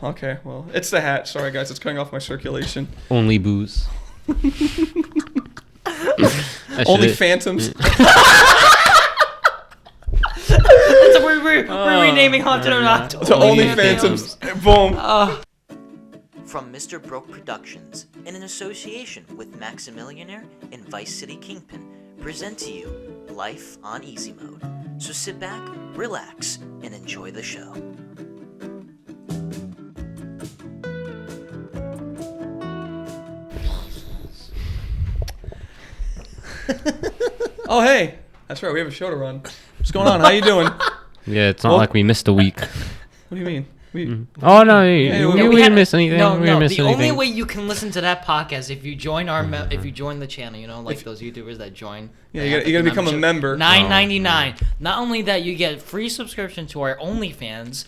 Okay, well, it's the hat. Sorry, guys. It's cutting off my circulation. Only booze. Only phantoms. So we're renaming Haunted or Not to Only Phantoms. Boom. From Mr. Broke Productions, in an association with Maximillionaire and Vice City Kingpin, present to you Life on Easy Mode. So sit back, relax, and enjoy the show. Oh, hey. That's right. We have a show to run. What's going on? How you doing? Yeah, it's not like we missed a week. What do you mean? Oh no, we didn't miss anything. No, we didn't miss the anything. only way you can listen to that podcast if you join if you join the channel, you know, like those YouTubers that join. Yeah, you gotta become a member. $9.99. Not only that, you get free subscription to our Onlyfans,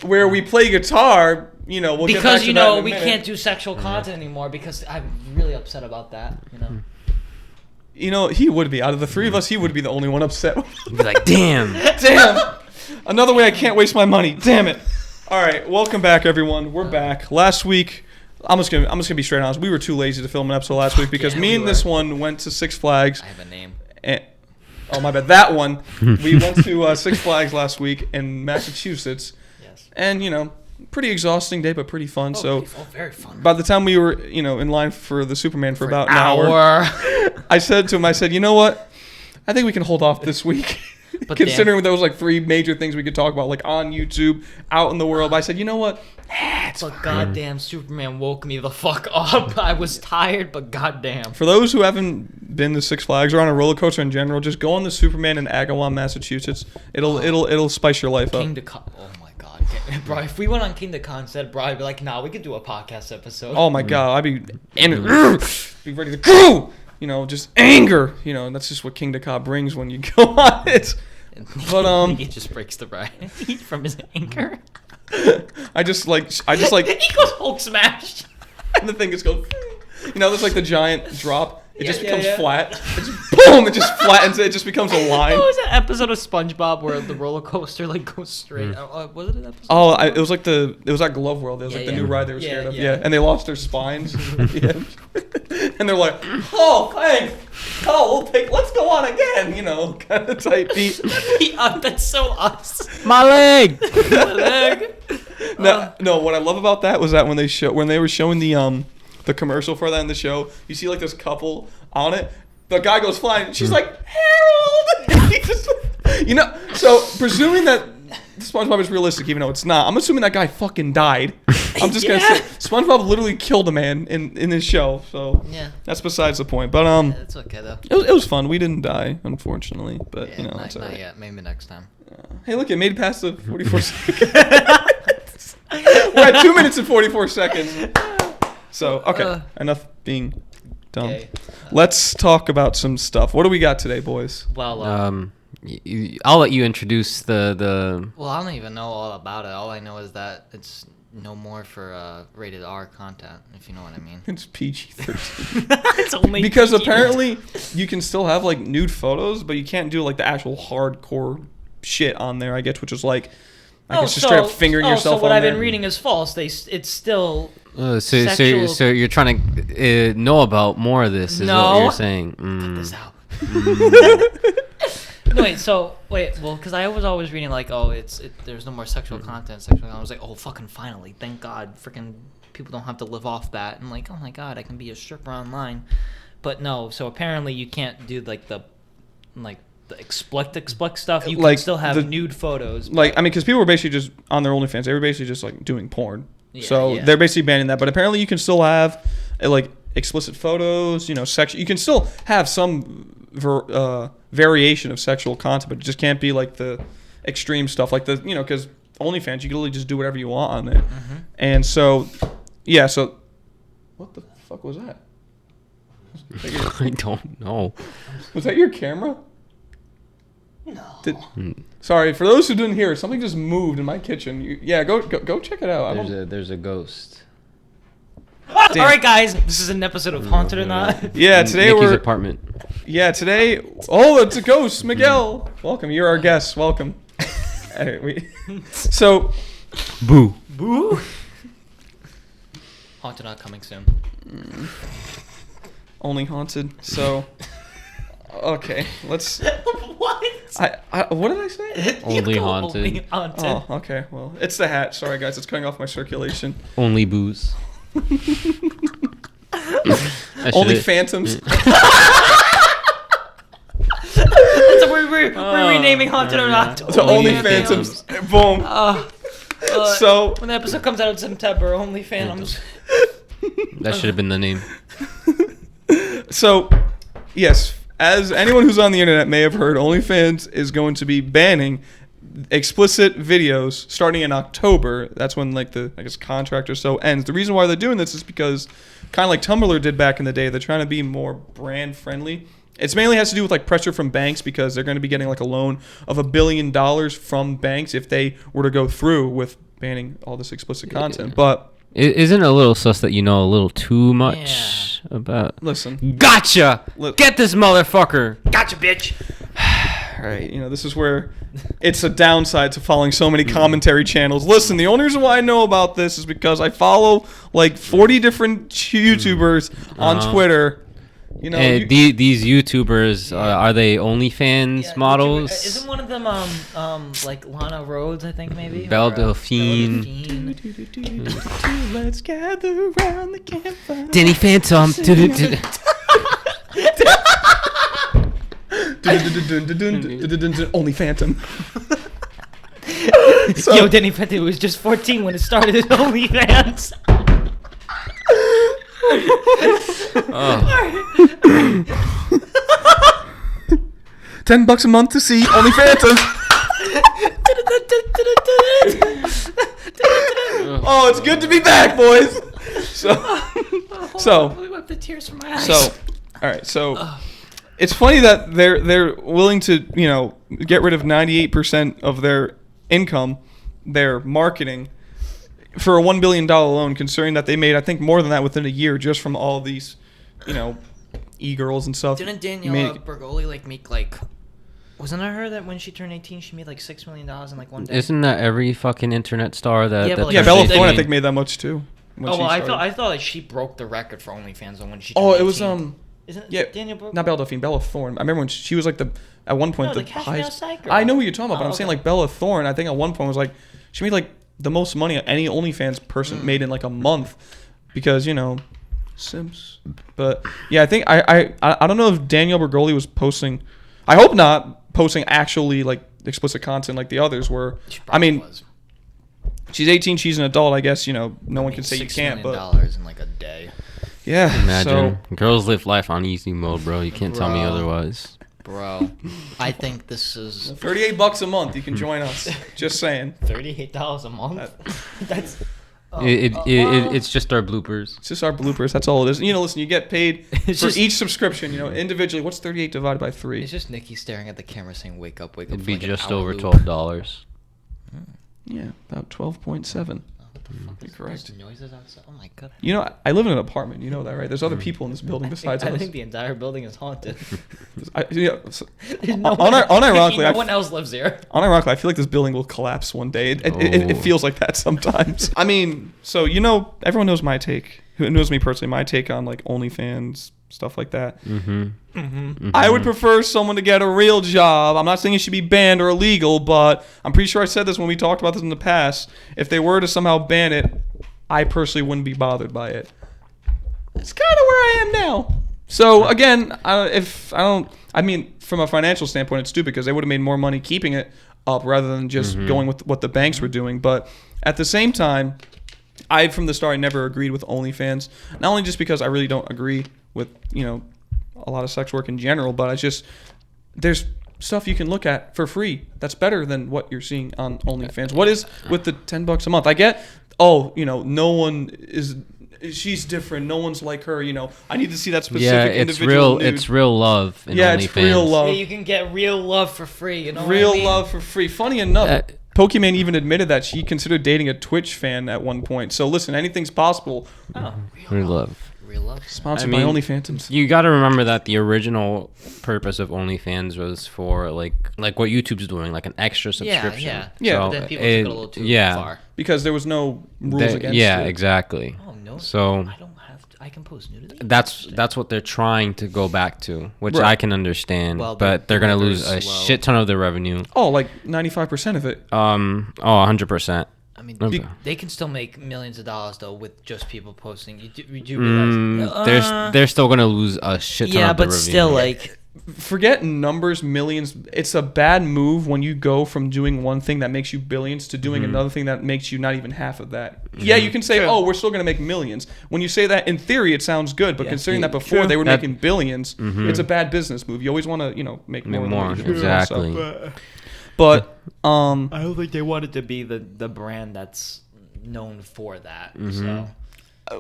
where we play guitar. You know, we'll get back to that in a we minute. can't do sexual content anymore because I'm really upset about that. You know. You know, he would be. Out of the three of us, he would be the only one upset. Be like, damn. Damn. Another way I can't waste my money. Damn it. All right, welcome back, everyone. We're back. Last week, I'm just gonna be straight honest. We were too lazy to film an episode last week because me and this one went to Six Flags. I have a name. Oh my bad. That one. We went to Six Flags last week in Massachusetts. Yes. And you know, pretty exhausting day, but pretty fun. Very fun. By the time we were, you know, in line for the Superman for about an hour, I said to him, you know what? I think we can hold off this week. But considering there was like three major things we could talk about, like on YouTube, out in the world. I said, you know what? But goddamn, Superman woke me the fuck up. I was tired, but goddamn. For those who haven't been to Six Flags or on a roller coaster in general, just go on the Superman in Agawam, Massachusetts. It'll spice your life up. King to Con. Oh my god, bro! If we went on King to Con instead, bro, I'd be like, nah, we could do a podcast episode. Oh my god, I'd be ready to go. You know, just anger. You know, and that's just what King Dakar brings when you go on it. But he just breaks the ride from his anger. I just like he goes Hulk smash. And the thing just goes. You know, there's like the giant drop. It just becomes flat. It just boom. It just flattens. It just becomes a line. What was that episode of SpongeBob where the roller coaster like goes straight? Was it an episode? Oh, it was like it was that Glove World. It was like the new ride they were scared of. Yeah, and they lost their spines. And they're like, oh, thanks. Oh, let's go on again. You know, kind of type beat. That's so us. My leg. My leg. No. What I love about that was that when they were showing the commercial for that in the show, you see like this couple on it. The guy goes flying. And she's like, Harold. You know, so presuming that SpongeBob is realistic, even though it's not, I'm assuming that guy fucking died. I'm just gonna say SpongeBob literally killed a man in his show. So that's besides the point. But it's okay though. It was fun. We didn't die, unfortunately. But you know, not right. yet. Maybe next time. Hey, look, it made it past the 44 seconds. We're at 2 minutes and 44 seconds. So, okay, enough being dumb. Okay. Let's talk about some stuff. What do we got today, boys? Well, I'll let you introduce the. Well, I don't even know all about it. All I know is that it's no more for rated R content, if you know what I mean. It's PG-13. It's only because PG. apparently you can still have like nude photos, but you can't do like the actual hardcore shit on there, I guess, which is like I guess just straight up fingering yourself. So what on I've there. been reading is false. It's still. So you're trying to know about more of this, is what you're saying. Cut this out. Well, because I was always reading like, there's no more sexual content. I was like, oh, fucking finally, thank God, freaking people don't have to live off that. And like, oh my God, I can be a stripper online. But no, so apparently you can't do like the explicit stuff. You can still have nude photos. Like, I mean, because people were basically just on their OnlyFans, they were basically just like doing porn. They're basically banning that. But apparently you can still have like explicit photos, you know, you can still have some variation of sexual content, but it just can't be like the extreme stuff, like the, you know, because OnlyFans, you can literally just do whatever you want on there. Mm-hmm. And so, so what the fuck was that? I don't know. Was that your camera? No. Sorry, for those who didn't hear, something just moved in my kitchen. Go check it out. There's a ghost. All right, guys, this is an episode of Haunted or Not. Yeah, today Nikki's apartment. Yeah, today. Oh, it's a ghost, Miguel. Welcome. You're our guest. Welcome. So, boo. Boo. Haunted not coming soon. Only haunted. So, okay, let's. What? What did I say? Only haunted. Only haunted. Oh, okay. Well, it's the hat. Sorry, guys. It's cutting off my circulation. Only booze. Only phantoms. So we're renaming Haunted or Not to Only Phantoms. Boom. So when the episode comes out in September, Only Phantoms. That should have been the name. So, yes, as anyone who's on the internet may have heard, OnlyFans is going to be banning explicit videos starting in October. That's when like the contract or so ends. The reason why they're doing this is because kind of like Tumblr did back in the day, they're trying to be more brand friendly. It mainly has to do with like pressure from banks because they're going to be getting like a loan of $1 billion from banks if they were to go through with banning all this explicit content. But isn't it a little sus that you know a little too much about? Listen, gotcha. Get this motherfucker. Gotcha, bitch. Right, this is where it's a downside to following so many commentary channels. Listen, the only reason why I know about this is because I follow like 40 different YouTubers on Twitter. These YouTubers, are they OnlyFans models? Isn't one of them like Lana Rhodes? I think maybe. Belle Delphine. Let's gather around the campfire. Danny Phantom. Only Phantom. Yo, Danny Phantom was just 14 when it started at OnlyFans. $10 a month to see Only Phantom. Oh, it's good to be back, boys. So we wiped the tears from my eyes. all right. So it's funny that they're willing to get rid of 98% of their income, their marketing, for a $1 billion loan, considering that they made, I think, more than that within a year just from all these, e-girls and stuff. Didn't Daniela Bergoli make wasn't it her that when she turned 18 she made like $6 million in like one day? Isn't that every fucking internet star that? Bella Thorne I think made that much too. I thought like she broke the record for OnlyFans when she. It was Isn't it Daniel Bergoli? Not Bella Delphine, Bella Thorne. I remember when she was like at one point the highest. Girl. I know who you're talking about, but I'm saying like Bella Thorne. I think at one point was like she made like the most money any OnlyFans person made in like a month because Sims. But yeah, I think I don't know if Danielle Bergoli was posting. I hope not posting actually like explicit content like the others were. I mean, she's 18. She's an adult. I guess no one can say you can't. But $6 million in like a day. Yeah. Imagine girls live life on easy mode, bro. You can't tell me otherwise. Bro, I think this is $38 a month. You can join us. Just saying. $38 a month. That's. It's just our bloopers. It's just our bloopers. That's all it is. Listen, you get paid for each subscription. Individually. What's 38 divided by 3? It's just Nikki staring at the camera saying, "Wake up, wake up." It'd be just over $12. Yeah, about 12.7. You're correct. There's noises outside. Oh my god. I live in an apartment. You know that, right? There's other people in this building besides us. I think the entire building is haunted. Unironically, no one else lives here. Unironically, I feel like this building will collapse one day. It feels like that sometimes. I mean, so everyone knows my take. Who knows me personally? My take on like OnlyFans stuff like that. I would prefer someone to get a real job. I'm not saying it should be banned or illegal, but I'm pretty sure I said this when we talked about this in the past. If they were to somehow ban it, I personally wouldn't be bothered by it. It's kind of where I am now. So again, from a financial standpoint, it's stupid because they would have made more money keeping it up rather than just going with what the banks were doing. But at the same time, from the start, I never agreed with OnlyFans. Not only just because I really don't agree with a lot of sex work in general, but it's just there's stuff you can look at for free that's better than what you're seeing on OnlyFans. What is with the $10 a month? I get no one is. She's different. No one's like her. I need to see that specific individual. Yeah, it's real love. It's real love. Yeah, you can get real love for free. Real love for free. Funny enough, Pokemon even admitted that she considered dating a Twitch fan at one point. So listen, anything's possible. Oh, real love. Real love. Sponsored by OnlyFans. You got to remember that the original purpose of OnlyFans was for like what YouTube's doing, like an extra subscription. Yeah. But then people took it a little too far. Because there was no rules against it. Yeah, exactly. Oh no. So I don't have to. I can post nudity. that's what they're trying to go back to, which I can understand. Well, but they're gonna lose slow. a shit ton of their revenue. Oh, like 95% of it. 100%. I mean, Okay. they can still make millions of dollars though with just people posting. You do realize They're still gonna lose a shit ton of their revenue. but still, like, Forget numbers, millions. It's a bad move when you go from doing one thing that makes you billions to doing another thing that makes you not even half of that. Yeah, you can say, oh, we're still going to make millions. When you say that, in theory, it sounds good. But considering that before they were making billions, it's a bad business move. You always want to, make more. Exactly. But I don't think they wanted to be the brand that's known for that. So.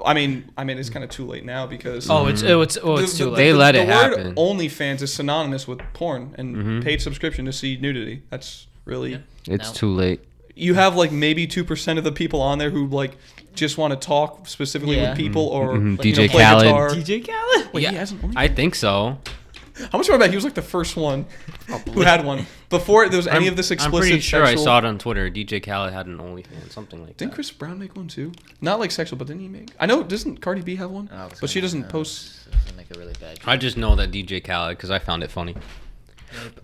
I mean, it's kind of too late now because it's too late. They let it the happen. word OnlyFans is synonymous with porn and paid subscription to see nudity. That's really It's too late. You have like maybe 2% of the people on there who like just want to talk specifically with people or DJ play Khaled. guitar. DJ Khaled? Wait, he hasn't. I think so. How much about that? He was like the first one who had one before there was any of this explicit. I'm pretty sure sexual... I saw it on Twitter. DJ Khaled had an OnlyFans, something like that. Didn't Chris Brown make one too? Not like sexual, but didn't he make? I know. Doesn't Cardi B have one? But she doesn't post. Make a really bad I just know that DJ Khaled because I found it funny.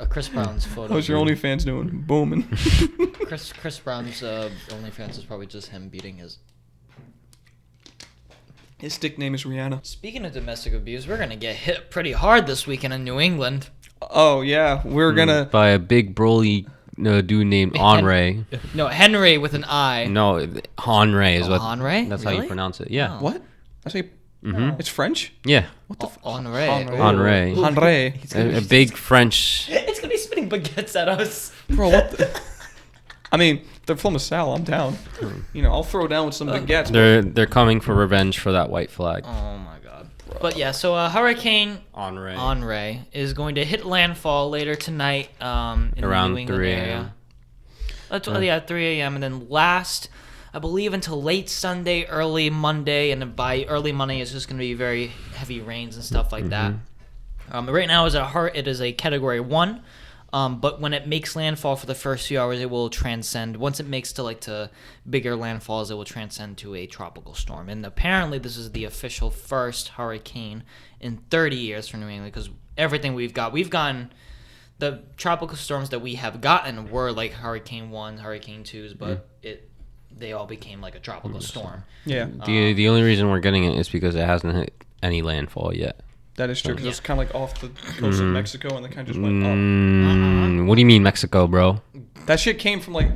Chris Brown's photo. How's your OnlyFans doing? Booming. Chris Brown's OnlyFans is probably just him beating his. His stick name is Rihanna. Speaking of domestic abuse, we're gonna get hit pretty hard this weekend in New England. Oh yeah, we're gonna by a big broly dude named Henri. No, Henri with an I. No, Henri is what. Henri? That's how you pronounce it. Yeah. What? I say. It's French. Yeah. What the? Henri. Henri. Henri. A big French. It's gonna be spitting baguettes at us. Bro, what the? I mean, they're from the Sal. I'm down. I'll throw down with some baguettes. They're coming for revenge for that white flag. Oh my god. Bro. But yeah, so Hurricane Henri is going to hit landfall later tonight in around the New England 3 area. 3 a.m. and then last, I believe, until late Sunday, early Monday, and by early Monday it's just going to be very heavy rains and stuff like that. Right now it is a Category 1. But when it makes landfall for the first few hours, it will transcend. Once it makes to bigger landfalls, it will transcend to a tropical storm. And apparently, this is the official first hurricane in 30 years for New England because everything we've gotten, the tropical storms that we have gotten were like Hurricane 1, Hurricane 2s, but they all became like a tropical storm. Yeah. The only reason we're getting it is because it hasn't hit any landfall yet. That is true because it's kind of like off the coast of Mexico and they kind of just went up. What do you mean Mexico, bro? That shit came from like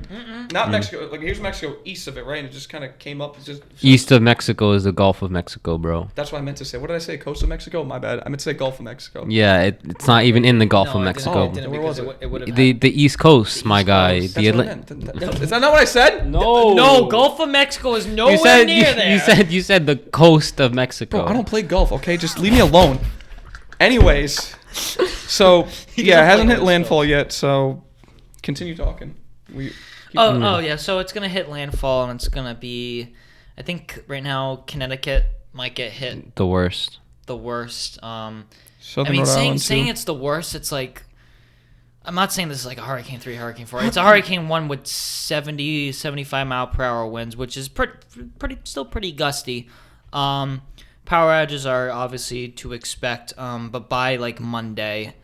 not Mexico. Like here's Mexico east of it, right? And it just kind of came up. East of Mexico is the Gulf of Mexico, bro. That's what I meant to say. What did I say? Coast of Mexico? My bad. I meant to say Gulf of Mexico. Yeah, it's not even in the Gulf of Mexico. Where was it? The East Coast, my guy. That's what I meant. Is that not what I said? No, Gulf of Mexico is nowhere near there. You said the coast of Mexico. Bro, I don't play golf. Okay, just leave me alone. Anyways, so yeah, it hasn't hit landfall yet. So continue talking. Yeah. So it's gonna hit landfall, and it's gonna be, I think right now Connecticut might get hit the worst. Southern Rhode Island saying it's the worst. It's like, I'm not saying this is like a Hurricane 3, Hurricane 4. It's a Hurricane 1 with 70, 75 mile per hour winds, which is still pretty gusty. Power outages are obviously to expect, but by like Monday,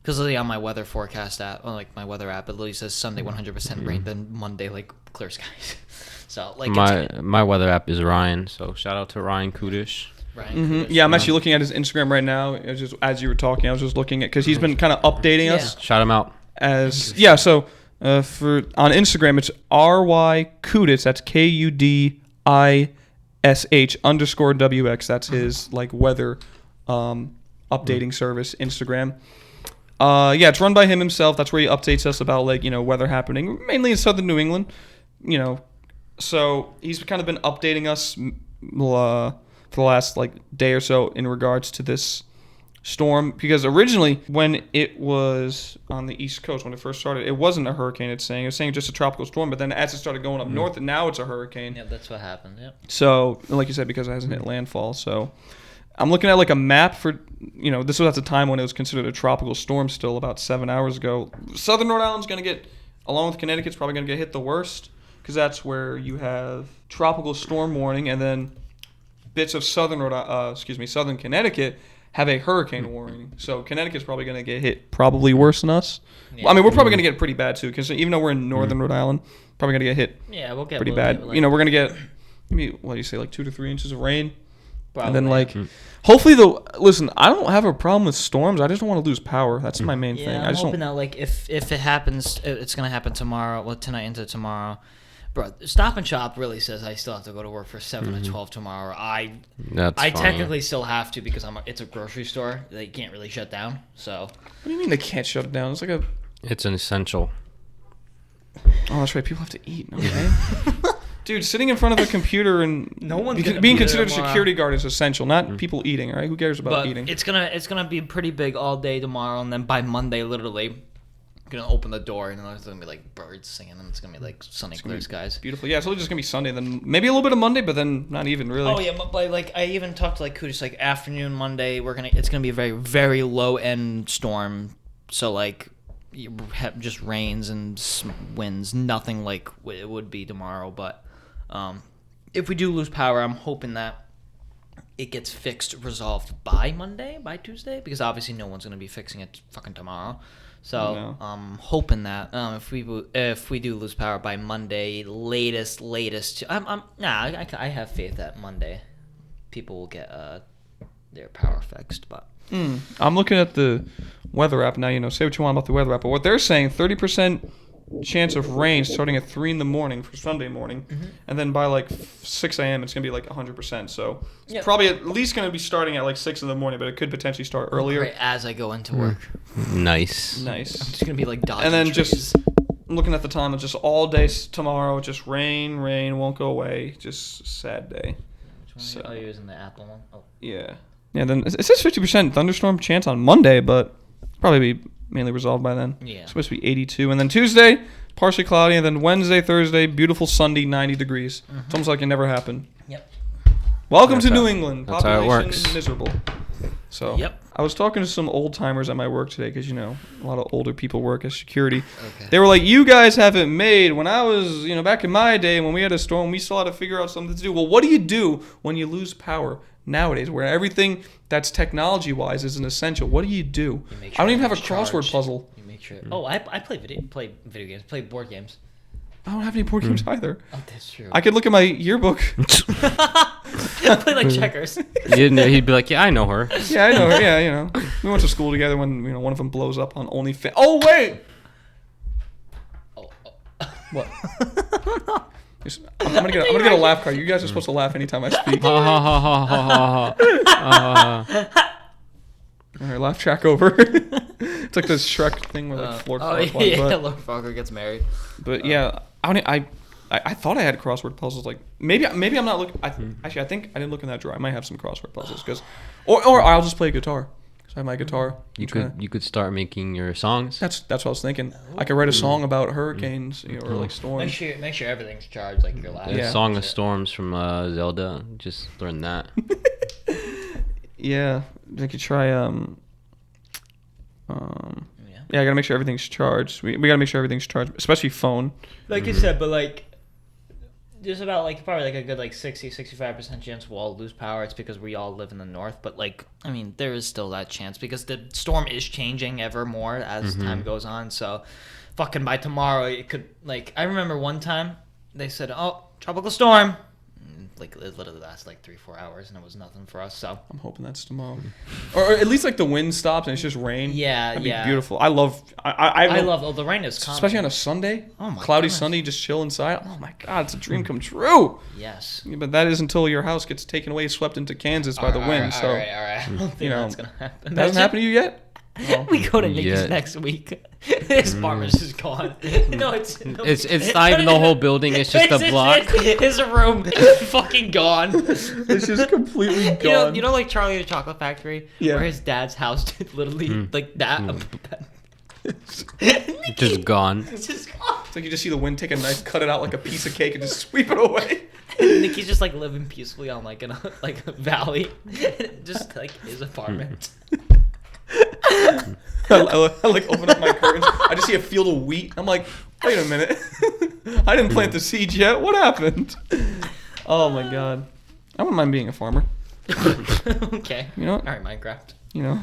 because literally on my weather forecast app, like my weather app, it literally says Sunday 100% rain, then Monday like clear skies. So like my weather app is Ryan, so shout out to Ryan Kudish. Yeah, I'm actually looking at his Instagram right now. Just as you were talking, I was just looking at because he's been kind of updating us. Shout him out. So for on Instagram it's RY Kudish. That's KUDISH_WX. That's his like weather updating service Instagram. It's run by him himself. That's where he updates us about like weather happening mainly in southern New England. So he's kind of been updating us for the last like day or so in regards to this storm because originally when it was on the East Coast when it first started it wasn't a hurricane. It was saying just a tropical storm, but then as it started going up north and now it's a hurricane. Yeah, that's what happened. Yeah. So like you said, because it hasn't hit landfall, so I'm looking at like a map for, this was at the time when it was considered a tropical storm still about 7 hours ago. Southern Rhode Island's going to get, along with Connecticut's probably going to get hit the worst because that's where you have tropical storm warning, and then bits of southern Connecticut have a hurricane warning. So Connecticut's probably going to get hit probably worse than us. Yeah. Well, I mean, we're probably going to get pretty bad too because even though we're in northern Rhode Island, probably going to get hit Yeah, pretty bad. We're going to get, maybe, what do you say, like 2 to 3 inches of rain. Probably. And then hopefully listen, I don't have a problem with storms. I just don't want to lose power. That's my main thing. I'm hoping that like if it happens, it's gonna happen tomorrow. Well, tonight into tomorrow. Bro, Stop and Shop really says I still have to go to work for 7 to 12 tomorrow. I technically still have to because it's a grocery store. They can't really shut down. So. What do you mean they can't shut it down? It's an essential. Oh, that's right. People have to eat. Okay. Dude, sitting in front of a computer and being considered a security guard is essential, not people eating, all right? Who cares about eating? It's gonna be pretty big all day tomorrow, and then by Monday, literally, I'm gonna open the door, and there's gonna be like birds singing, and it's gonna be like sunny, clear skies. Beautiful. Yeah, it's only just gonna be Sunday, then maybe a little bit of Monday, but then not even really. Oh yeah, but like I even talked to like Kudis, like afternoon Monday, it's gonna be a very, very low end storm, so like you have just rains and winds, nothing like it would be tomorrow, but. If we do lose power, I'm hoping that it gets resolved by Monday, by Tuesday, because obviously no one's going to be fixing it fucking tomorrow. So I'm hoping that if we do lose power by Monday, latest, I have faith that Monday people will get their power fixed. But I'm looking at the weather app now. Say what you want about the weather app, but what they're saying, 30% chance of rain starting at 3 in the morning for Sunday morning, and then by like 6 a.m. it's gonna be like 100%. So it's probably at least gonna be starting at like 6 in the morning, but it could potentially start earlier. Right as I go into work. Nice. I'm just gonna be like dodging and then trees. just looking at the time, it's just all day tomorrow, just rain won't go away, just sad day. Which one are you using, the Apple one? Oh. Yeah. Then it says 50% thunderstorm chance on Monday, but probably be mainly resolved by then. Yeah. It's supposed to be 82. And then Tuesday, partially cloudy. And then Wednesday, Thursday, beautiful Sunday, 90 degrees. It's almost like it never happened. Yep. Welcome to New England. That's how it works. Miserable. So I was talking to some old timers at my work today because, a lot of older people work as security. Okay. They were like, you guys haven't made, when I was, back in my day when we had a storm, we still had to figure out something to do. Well, what do you do when you lose power nowadays, where everything that's technology-wise is an essential? What do you do? I don't even have a crossword puzzle. You make sure. Oh, I play video games, play board games. I don't have any board games either. Oh, that's true. I could look at my yearbook. I play like checkers. He'd be like, yeah, I know her. Yeah, I know her. Yeah, we went to school together when one of them blows up on Onlyfans. Oh wait. What? I'm gonna get a laugh card. You guys are supposed to laugh anytime I speak. All right, laugh track over. It's like this Shrek thing where like Lord Farquaad. Lord Farquaad gets married. But I thought I had crossword puzzles. Like maybe I'm not looking. Actually, I think I didn't look in that drawer. I might have some crossword puzzles or I'll just play guitar. I have my guitar. You could start making your songs. That's what I was thinking. I could write a song about hurricanes, or like storms. Make sure everything's charged, like your laptop. Yeah. Song of Storms from Zelda. Just learn that. Yeah, I could try. I gotta make sure everything's charged. We gotta make sure everything's charged, especially phone. Like you said, but like. There's about like probably like a good like 60-65% chance we'll all lose power. It's because we all live in the north, but like I mean there is still that chance because the storm is changing ever more as time goes on. So fucking by tomorrow it could, like, I remember one time they said, oh, tropical storm. Like it literally lasts like 3-4 hours and it was nothing for us. So I'm hoping that's tomorrow, or at least like the wind stops and it's just rain. Yeah, that'd be beautiful. I love the rain is calm. Especially on a Sunday. Oh my cloudy goodness. Sunday, just chill inside. Oh my God, it's a dream come true. Yes. Yeah, but that is until your house gets taken away, swept into Kansas by the wind. All right. I don't think that's gonna happen. That hasn't happened to you yet? Oh. We go to Nikki's next week. His apartment's just gone. No, it's not even the whole building. It's just a block. His room is fucking gone. It's just completely gone. You know, like Charlie the Chocolate Factory, where his dad's house literally like that. Just gone. It's just gone. It's like you just see the wind take a knife, cut it out like a piece of cake, and just sweep it away. Nikki's just like living peacefully on like in a valley, just like his apartment. I like open up my curtains. I just see a field of wheat. I'm like, wait a minute. I didn't plant the seeds yet. What happened? Oh my god. I wouldn't mind being a farmer. Okay. You know what? All right, Minecraft. You know.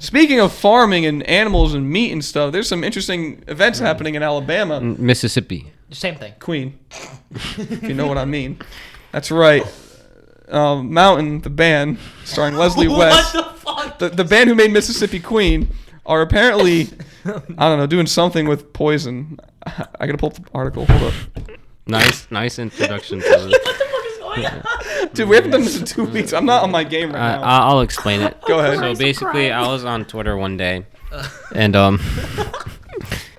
Speaking of farming and animals and meat and stuff, there's some interesting events happening in Alabama. Mississippi. Same thing. Queen. If you know what I mean. That's right. Mountain, the band, starring Leslie West. What the fuck? The band who made Mississippi Queen are apparently, I don't know, doing something with poison. I gotta pull up the article. Hold up. Nice introduction to What the fuck is going on? Dude, we haven't done this in 2 weeks. I'm not on my game right now. I'll explain it. Go ahead. So basically, I was on Twitter one day, and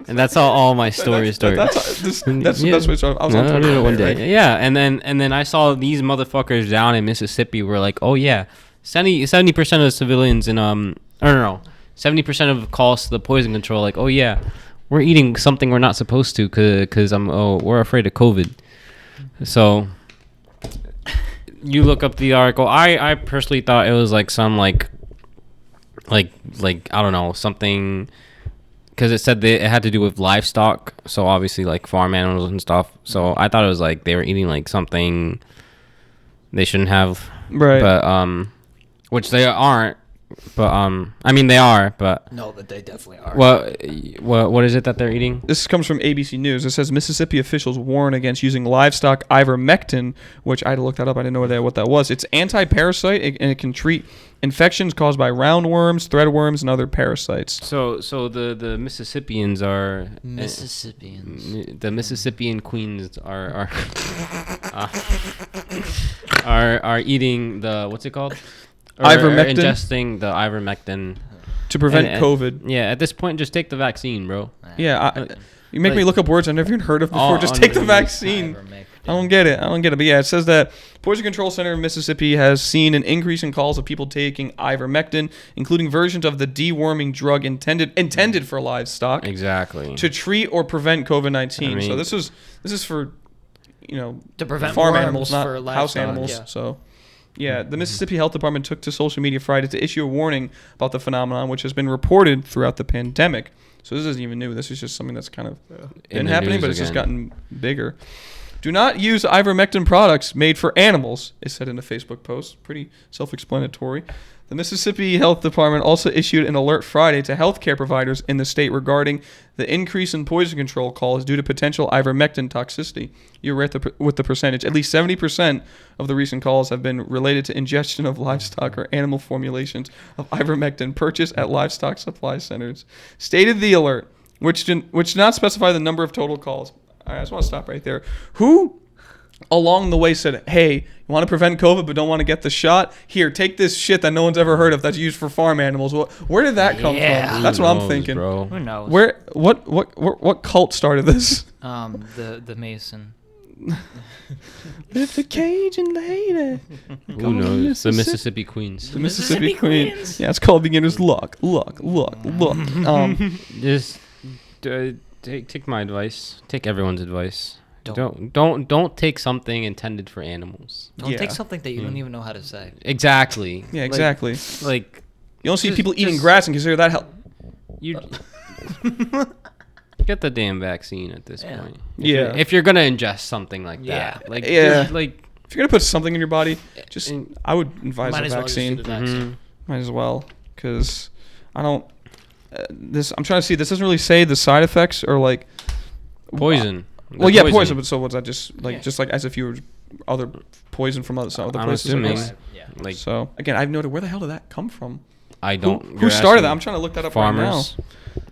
and that's how all my stories start. That's the best way to start. I was on Twitter one day. Yeah, and then I saw these motherfuckers down in Mississippi were like, oh yeah, 70% of civilians in 70% of calls to the poison control, like, oh yeah, we're eating something we're not supposed to because we're afraid of COVID. So you look up the article. I personally thought it was like some like I don't know, something, because it said it had to do with livestock, so obviously like farm animals and stuff. So I thought it was like they were eating like something they shouldn't have, Right. But which they aren't. But I mean they are, but No, but they definitely are. what is it that they're eating? This comes from ABC News. It says Mississippi officials warn against using livestock ivermectin, which I had to look that up. I didn't know what that was. It's anti-parasite, and it can treat infections caused by roundworms, threadworms, and other parasites. So the Mississippians are Mississippians. the Mississippian queens are eating the, what's it called? Ivermectin? Ingesting the ivermectin To prevent And- COVID. Yeah, at this point, just take the vaccine, bro. Yeah, you make me look up words I've never even heard of before. Just on take the the- vaccine. I don't get it. But yeah, it says that Poison Control Center in Mississippi has seen an increase in calls of people taking ivermectin, including versions of the deworming drug intended for livestock Exactly. to treat or prevent COVID-19. I mean- So this is for, To prevent farm worms animals, not for house livestock, animals. yeah. So, yeah, the Mississippi Health Department took to social media Friday to issue a warning about the phenomenon, which has been reported throughout the pandemic. So this isn't even new. This is just something that's kind of been the happening, news but it's just again. gotten bigger. Do not use ivermectin products made for animals, it said in a Facebook post. Pretty self-explanatory. The Mississippi Health Department also issued an alert Friday to healthcare providers in the state regarding the increase in poison control calls due to potential ivermectin toxicity. You're right with the percentage. At least 70% of the recent calls have been related to ingestion of livestock or animal formulations of ivermectin purchased at livestock supply centers. Stated the alert, which did not specify the number of total calls. All right, I just want to stop right there. Who along the way said, hey, you want to prevent COVID but don't want to get the shot? Here, take this shit that no one's ever heard of that's used for farm animals. Where did that come from? That's what I'm thinking. Bro. Who knows? What cult started this? The Mason. With the Cajun lady. Who knows? The Mississippi Queens. The Mississippi Queen. Yeah, it's called Beginner's Luck. Just take my advice. Take everyone's advice. Don't take something intended for animals. Don't take something that you don't even know how to say. Exactly. Yeah, exactly. Like you don't see people eating grass and consider that you get the damn vaccine at this point. Yeah. If you're gonna ingest something like that. Like Yeah. like if you're gonna put something in your body, just I would advise Might a as well just do vaccine. the vaccine. Might as well, because I don't. I'm trying to see. This doesn't really say the side effects or like poison. Well, yeah, poison. But so was that just like as if you were other poison from other I'm places? assuming. Yeah. Like So again, I have no idea where the hell did that come from. I don't. Who started that? I'm trying to look that up farmers. right now.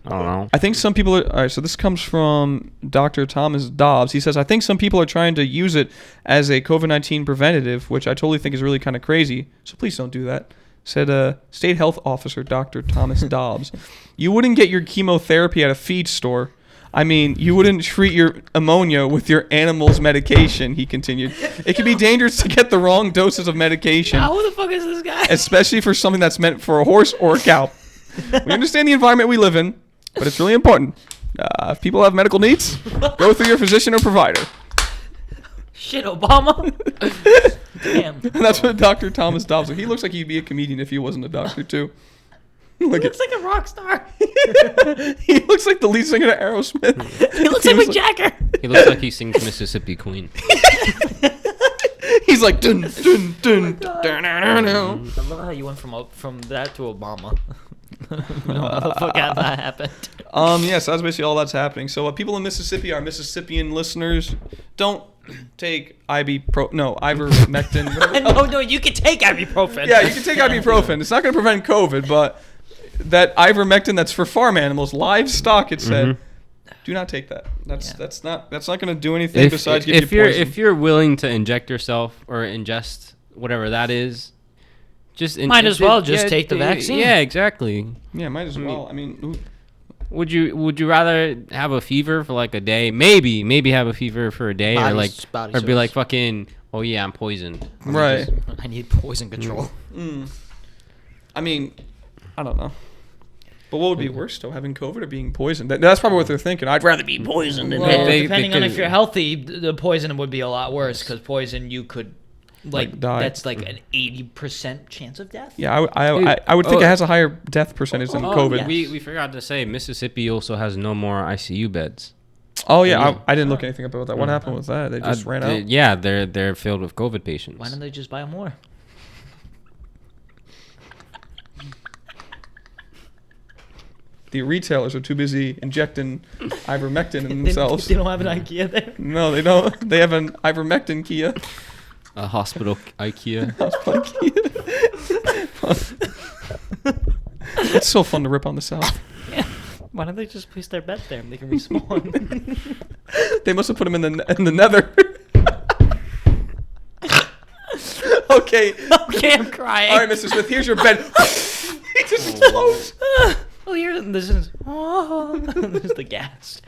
I don't know. I think some people are. All right, so this comes from Dr. Thomas Dobbs. He says, I think some people are trying to use it as a COVID-19 preventative, which I totally think is really kind of crazy. So please don't do that. Said State Health Officer Dr. Thomas Dobbs. You wouldn't get your chemotherapy at a feed store. I mean, you wouldn't treat your ammonia with your animal's medication, he continued. It can be dangerous to get the wrong doses of medication. Who the fuck is this guy? Especially for something that's meant for a horse or a cow. We understand the environment we live in, but it's really important. If people have medical needs, go through your physician or provider. Shit, Obama. Damn. And that's what Dr. Thomas Dobbs. He looks like he'd be a comedian if he wasn't a doctor too. He looks like a rock star. He looks like the lead singer of Aerosmith. He looks like Mick Jagger. He looks like he sings Mississippi Queen. He's like dun dun dun dun dun dun. I love how you went from that to Obama. I don't know how the fuck that happened. Yeah, so that's basically all that's happening. So people in Mississippi, our Mississippian listeners, don't take ivermectin. No, you can take ibuprofen. Yeah, you can take ibuprofen. It's not going to prevent COVID, but that ivermectin that's for farm animals, livestock, it said, do not take that. That's not going to do anything besides give you poison. If you're willing to inject yourself or ingest whatever that is, might as well just take the vaccine. Yeah, exactly. Yeah, might as well. I mean, would you rather have a fever for like a day? Maybe have a fever for a day, or be like fucking, oh yeah, I'm poisoned. Right. I need poison control. I mean, I don't know. But what would be worse, though, having COVID or being poisoned? That's probably what they're thinking. I'd rather be poisoned than Well, depending on if you're healthy, the poison would be a lot worse because poison you could die. That's like an 80% chance of death. Yeah, I would think it has a higher death percentage than COVID. Yes. We forgot to say Mississippi also has no more ICU beds. Oh yeah, I didn't look anything up about that. What happened with that? They just ran out. Yeah, they're filled with COVID patients. Why don't they just buy more? The retailers are too busy injecting ivermectin in themselves. They don't have an IKEA there. No, they don't. They have an ivermectin Kia. A hospital IKEA. It's so fun to rip on the South. Yeah. Why don't they just place their bet there and they can respawn? They must have put them in the nether. Okay, I'm crying. All right, Mr. Smith, here's your bed. He just explodes. Oh, this is the gas.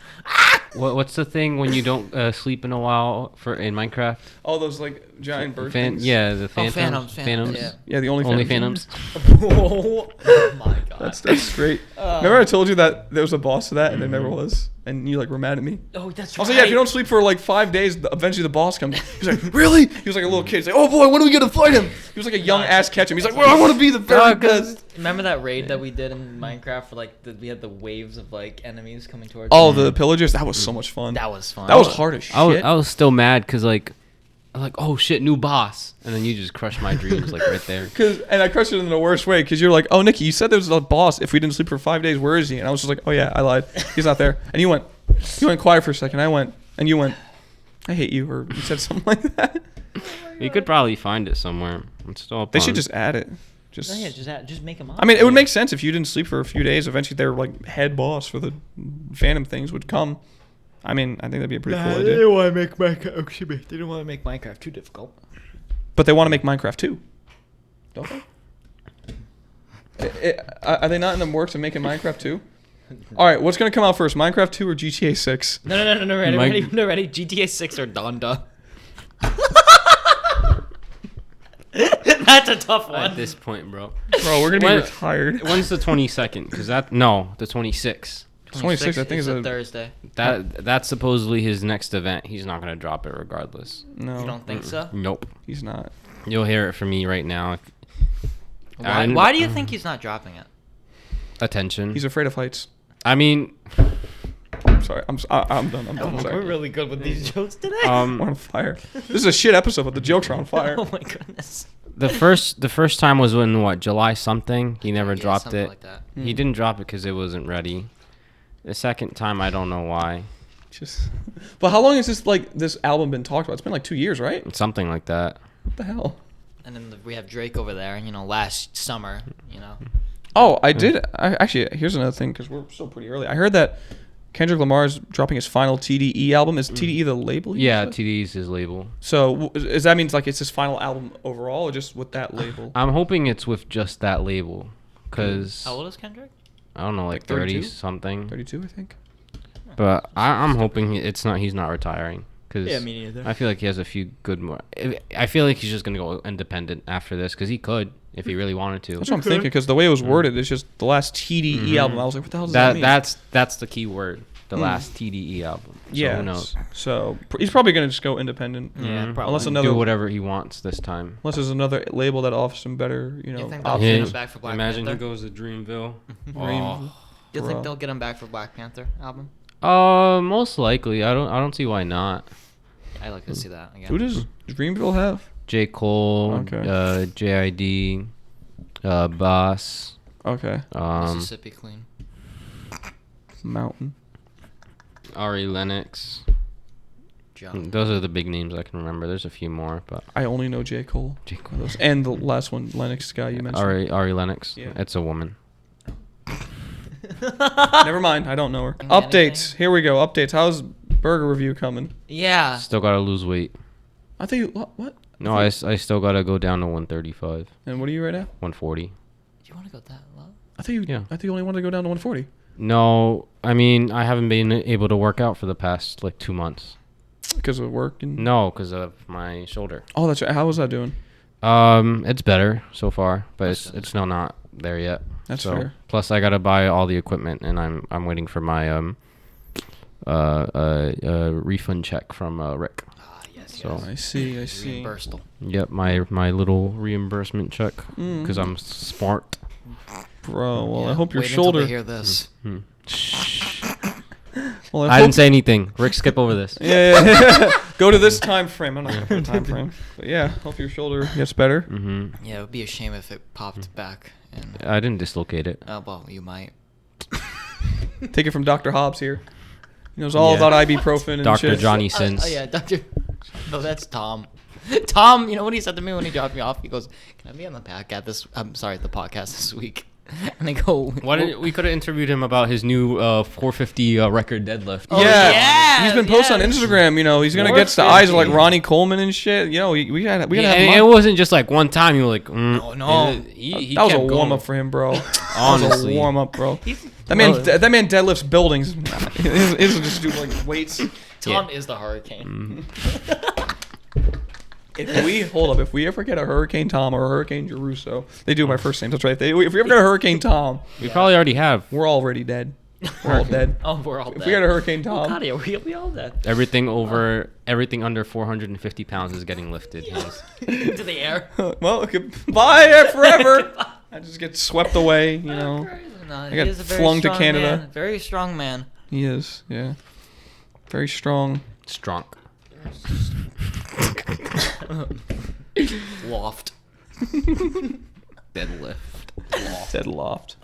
What's the thing when you don't sleep in a while in Minecraft? All those like giant bird things. Yeah, the phantoms. Phantoms. Yeah, the only phantoms. Oh my god. That's great. Remember I told you that there was a boss to that and there never was, and you like were mad at me. Oh, that's right. I was like, yeah, if you don't sleep for like 5 days, eventually the boss comes. He's like, really? He was like a little kid. He's like, oh boy, when are we gonna fight him? He was like a young ass Ketchum. He's like, well, I want to be the very best. Remember that raid that we did in Minecraft for like we had the waves of like enemies coming towards us? Oh, the pillagers. That was so much fun. That was fun. That was hard as shit. I was still mad because like, I'm like, oh shit, new boss, and then you just crushed my dreams like right there. And I crushed it in the worst way because you're like, oh Nikki, you said there was a boss. If we didn't sleep for 5 days, where is he? And I was just like, oh yeah, I lied. He's not there. And you went quiet for a second. I went, and you went, I hate you, or you said something like that. You could probably find it somewhere. It's still up. They should just add it. Just make them up. I mean, it would make sense if you didn't sleep for a few days. Eventually, their like head boss for the Phantom things would come. I mean, I think that'd be a pretty cool idea. They didn't want to make Minecraft. They didn't want to make Minecraft too difficult. But they want to make Minecraft too, don't they? Are they not in the works of making Minecraft 2? All right, what's gonna come out first, Minecraft 2 or GTA 6? No. Ready. GTA 6 or Donda. That's a tough one. At this point, bro, we're gonna be retired. When's the 22nd? Because the 26th. 26th, I think, is a Thursday. That's supposedly his next event. He's not gonna drop it regardless. No, you don't think so? Nope. He's not. You'll hear it from me right now. Why do you think he's not dropping it? Attention. He's afraid of heights. I mean, I'm sorry. I'm done. I'm sorry. We're really good with these jokes today. We're on fire. This is a shit episode, but the jokes are on fire. Oh my goodness. The first time was when July something. He never dropped it. Like that. He didn't drop it because it wasn't ready. The second time, I don't know why. But how long has this album been talked about? It's been like 2 years, right? Something like that. What the hell? And then we have Drake over there. Last summer. Oh, I did. Actually, here's another thing because we're still pretty early. I heard that Kendrick Lamar is dropping his final TDE album. Is TDE the label? Yeah, TDE is his label. So does that mean like it's his final album overall, or just with that label? I'm hoping it's with just that label, because how old is Kendrick? I don't know, like 30 something. 32, I think. But I'm hoping he's not retiring. Cause yeah, me neither. I feel like he has a few good more. I feel like he's just gonna go independent after this because he could if he really wanted to. That's what I'm thinking because the way it was worded, it's just the last TDE album. I was like, what the hell does that mean? That's the key word. the last TDE album. So Yeah. who knows? So he's probably gonna just go independent. Yeah, probably. Unless another do whatever he wants this time. Unless there's another label that offers him better, You think they'll options. get him back for Black Imagine Panther? he goes to Dreamville. You Bro. think they'll get him back for Black Panther album? Most likely. I don't see why not. I like to see that again. Who does Dreamville have? J. Cole, Okay. JID, Boss, Okay. Mississippi Queen. Mountain. Ari Lennox. John. Those are the big names I can remember. There's a few more, but I only know J. Cole. J. Cole. And the last one, Lennox guy you mentioned. Ari Lennox. Yeah. It's a woman. Never mind. I don't know her. Updates. Here we go. Updates. How's burger review coming? Yeah. Still gotta lose weight. I think what? No, I still gotta go down to 135, And what are you right now? 140. Do you want to go that low? I think Yeah. you only wanted to go down to 140. No, I mean I haven't been able to work out for the past like 2 months. Because of work and. No, because of my shoulder. Oh, that's right. How was that doing? It's better so far, but it's still not there yet. That's fair. Plus, I gotta buy all the equipment, and I'm waiting for my refund check from Rick. Ah, yes. So I see. Reimbursed. yep, my little reimbursement check because I'm smart. Bro, well, Yeah, I hope your wait until shoulder. they hear this. Well, I didn't say anything. Rick, skip over this. Yeah. Go to this time frame. I'm not going to put a time frame. But yeah, hope your shoulder gets better. Mm-hmm. Yeah, it would be a shame if it popped back. And I didn't dislocate it. well, you might. Take it from Dr. Hobbs here. He knows all Yeah. about ibuprofen and Dr. shit. Johnny Sins. Oh yeah, Doctor. No, that's Tom. Tom, you know what he said to me when he dropped me off? He goes, "Can I be on the podcast the podcast this week?" And I go, We could have interviewed him about his new 450 record deadlift. Oh, yeah. yeah, He's been posting on yes. Instagram. He's gonna get to the eyes of like Ronnie Coleman and shit. We gotta have him And it on. wasn't just like one time. You were like, no. He That was a kept warm going. up for him, bro. That was Honestly. a warm up, bro. That man deadlifts buildings. He doesn't just do like weights. Tom is the hurricane. If we ever get a Hurricane Tom or a Hurricane Jeruso, they do my first name. That's right. If we ever get a Hurricane Tom, We probably already have. we're already dead. We're all dead. Oh, we're all dead. If we got a Hurricane Oh, Tom, God, yeah, we all dead. Everything under 450 pounds is getting lifted. Into the air. well, goodbye forever. I just get swept away. No, I he got is a very flung to strong Canada. man. Very strong man. He is, yeah, very strong. Strong. Loft. Deadlift. Deadlift.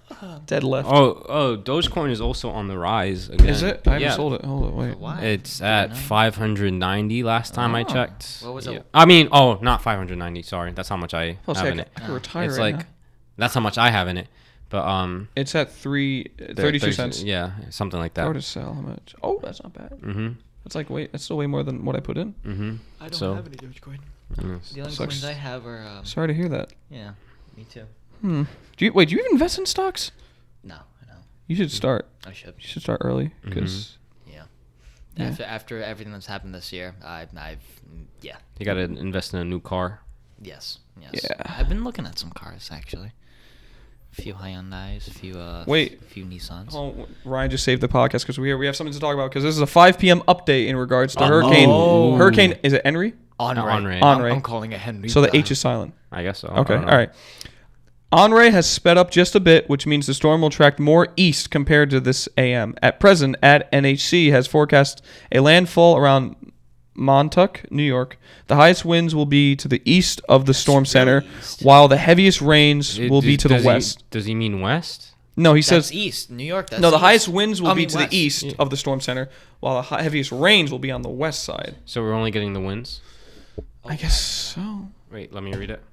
Deadlift. Oh, Dogecoin is also on the rise again. Is it? I haven't Yeah. sold it. Hold on, wait. Why? It's at 590 last time I Oh. checked. What was it? Yeah. I mean, not 590. Sorry, that's how much I Oh, have see, in I it. could retire It's right like now. that's how much I have in it. But It's at 32 cents. Yeah, something like Go that. to sell. How much? Oh, that's not bad. Mm-hmm. That's still way more than what I put in. Mm-hmm. I don't So- have any Dogecoin. Yes. The only Sucks. coins I have are Sorry to hear that. yeah, me too. Do you even invest in stocks? No, I know. You should start. I should. You should start early because Yeah. Yeah. After everything that's happened this year, I've yeah. You gotta invest in a new car. Yes. Yeah. I've been looking at some cars actually. A few Hyundais, a few Wait. a few Nissans. oh, Ryan just saved the podcast because we have something to talk about because this is a 5 p.m. update in regards to Hurricane. Oh. Hurricane is it Henri? Henri. Henri. I'm calling it Henry. So the H is silent. I guess so. Okay, I don't all know. right. Henri has sped up just a bit, which means the storm will track more east compared to this AM. At present, NHC has forecast a landfall around Montauk, New York. The highest winds will be to the east of the storm center, while the heaviest rains will be to the west. Does he mean west? No, he That's says east, New York. That's no. The east. highest winds will I be mean, to west. the east of the storm center, while the heaviest rains will be on the west side. So we're only getting the winds. I guess so. Wait, let me read it.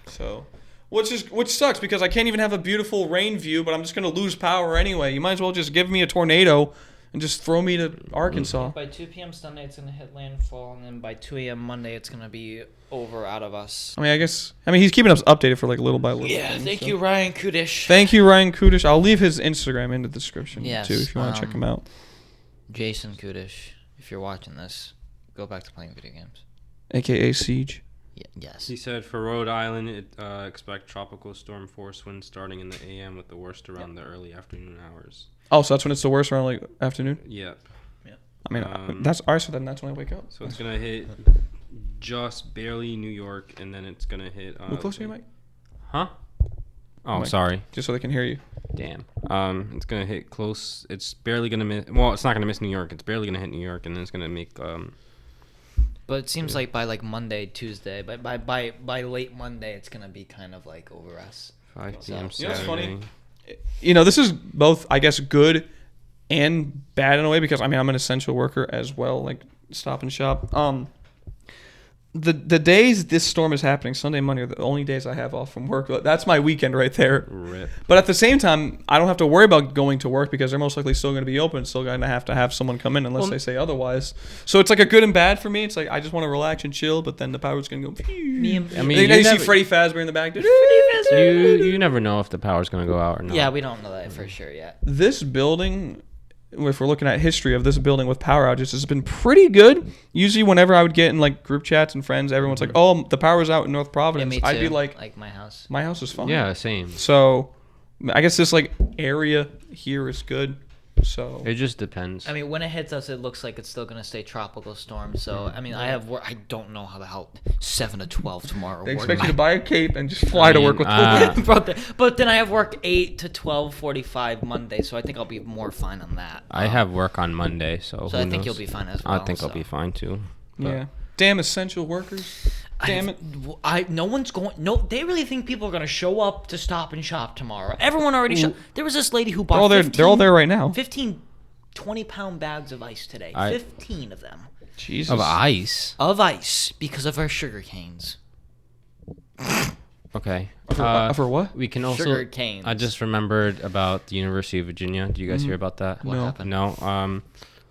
So, which sucks because I can't even have a beautiful rain view, but I'm just gonna lose power anyway. You might as well just give me a tornado and just throw me to Arkansas. By 2 p.m. Sunday, it's gonna hit landfall, and then by 2 a.m. Monday, it's gonna be over out of us. I mean, he's keeping us updated for like little by little. Yeah, things, thank so. you, Ryan Kudish. Thank you, Ryan Kudish. I'll leave his Instagram in the description Yes, too if you want to check him out. Jason Kudish, if you're watching this, go back to playing video games. AKA Siege. Yes. He said for Rhode Island, expect tropical storm force winds starting in the AM with the worst around the early afternoon hours. Oh, so that's when it's the worst, around like afternoon. Yeah. I mean, that's all right. So then that's when I wake up. So it's gonna hit just barely New York, and then it's gonna hit. Move closer to your mic. Huh? Oh, Mic. sorry. Just so they can hear you. Damn. It's gonna hit close. It's barely gonna miss. Well, it's not gonna miss New York. It's barely gonna hit New York, and then it's gonna make. But it seems like by like Monday, Tuesday, by late Monday, it's gonna be kind of like over us. 5 p.m. You know what's Saturday. funny? This is both, I guess, good and bad in a way, because I mean I'm an essential worker as well, like Stop and Shop. The days this storm is happening, Sunday, Monday, are the only days I have off from work. That's my weekend right there. Rip. But at the same time, I don't have to worry about going to work because they're most likely still going to be open. Still going to have someone come in unless they say otherwise. So it's like a good and bad for me. It's like I just want to relax and chill, but then the power's going to go. I mean, you see Freddie Fazbear in the back. You never know if the power's gonna go out or not. Yeah, we don't know that for sure yet. This building, if we're looking at history of this building with power outages, has been pretty good. Usually whenever I would get in like group chats and friends, everyone's like, oh, the power's out in North Providence. Me too. I'd be like my house. My house is fine. Yeah, same. So I guess this like area here is good. So It just depends. I mean, when it hits us, it looks like it's still gonna stay tropical storm. So I mean, I have work. I don't know how the hell 7 to 12 tomorrow. they expect you to buy a cape and just fly to work with But then I have work 8 to 12:45 Monday, so I think I'll be more fine on that. I have work on Monday, so So who I think knows? you'll be fine as well. I think I'll be fine too. Yeah. Damn essential workers. Damn it. No one's going. No, they really think people are gonna show up to Stop and Shop tomorrow. Everyone already shop. There was this lady who bought. They're all there right now. 15 20-pound bags of ice today. 15 of them. Jesus. Of ice. Of ice because of our sugar canes. Okay. For what? We can also. Sugar canes. I just remembered about the University of Virginia. Do you guys hear about that? What happened? No.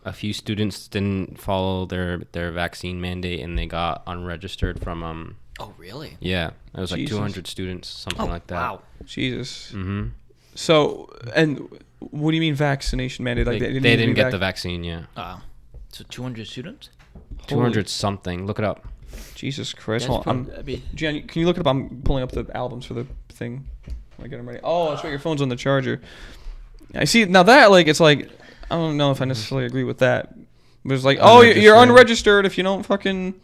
A few students didn't follow their vaccine mandate, and they got unregistered from Oh really? Yeah, it was like Jesus. 200 students, something like that. Wow. Jesus. Mm-hmm. So, and what do you mean vaccination mandate? Like They need didn't to be get the vaccine. Yeah. So 200 students? 200 something. Look it up. Jesus Christ. That's Hold on. Jan, can you look it up? I'm pulling up the albums for the thing. I get them ready. Oh, that's right. Your phone's on the charger. I see. Now that, like, it's like, I don't know if I necessarily agree with that. But it's like, oh, you're unregistered if you don't fucking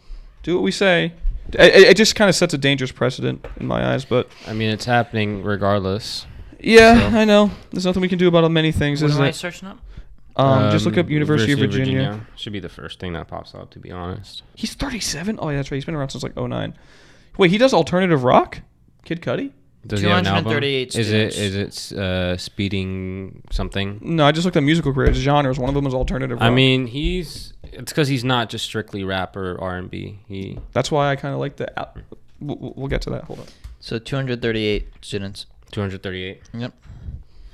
do what we say. It just kind of sets a dangerous precedent in my eyes. But I mean, it's happening regardless. yeah, I know. There's nothing we can do about many things. What Isn't am I it? searching up? Just look up University of Virginia. Should be the first thing that pops up, to be honest. He's 37. Oh, yeah, that's right. He's been around since like 09. Wait, he does alternative rock? Kid Cudi? Does he have an album? 238 students. Is it speeding something? No, I just looked at musical careers, genres. One of them was alternative rock. I mean, it's because he's not just strictly rap or R&B. That's why I kind of like the. We'll get to that. Hold on. So 238 students. 238. Yep.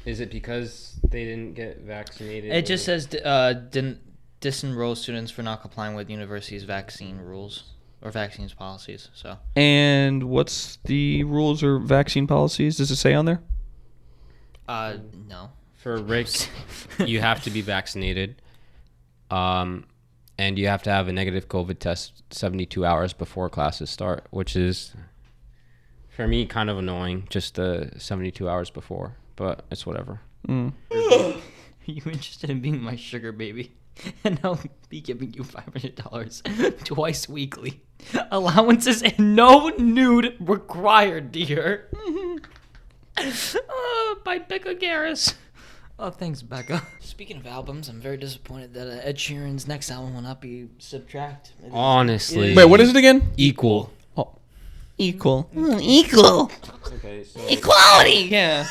Is it because they didn't get vaccinated? It just says didn't disenroll students for not complying with university's vaccine rules or vaccines policies. So. And what's the rules or vaccine policies? Does it say on there? No. For Rick, you have to be vaccinated, and you have to have a negative COVID test 72 hours before classes start, which is, for me, kind of annoying, just the 72 hours before, but it's whatever. Mm. Are you interested in being my sugar baby? And I'll be giving you $500 twice weekly. Allowances and no nude required, dear. By Becca Garris. Oh, thanks, Becca. Speaking of albums, I'm very disappointed that Ed Sheeran's next album will not be Subtract. Honestly. Wait, what is it again? Equal. Oh, equal. Equal. Okay, so Equality. Yeah.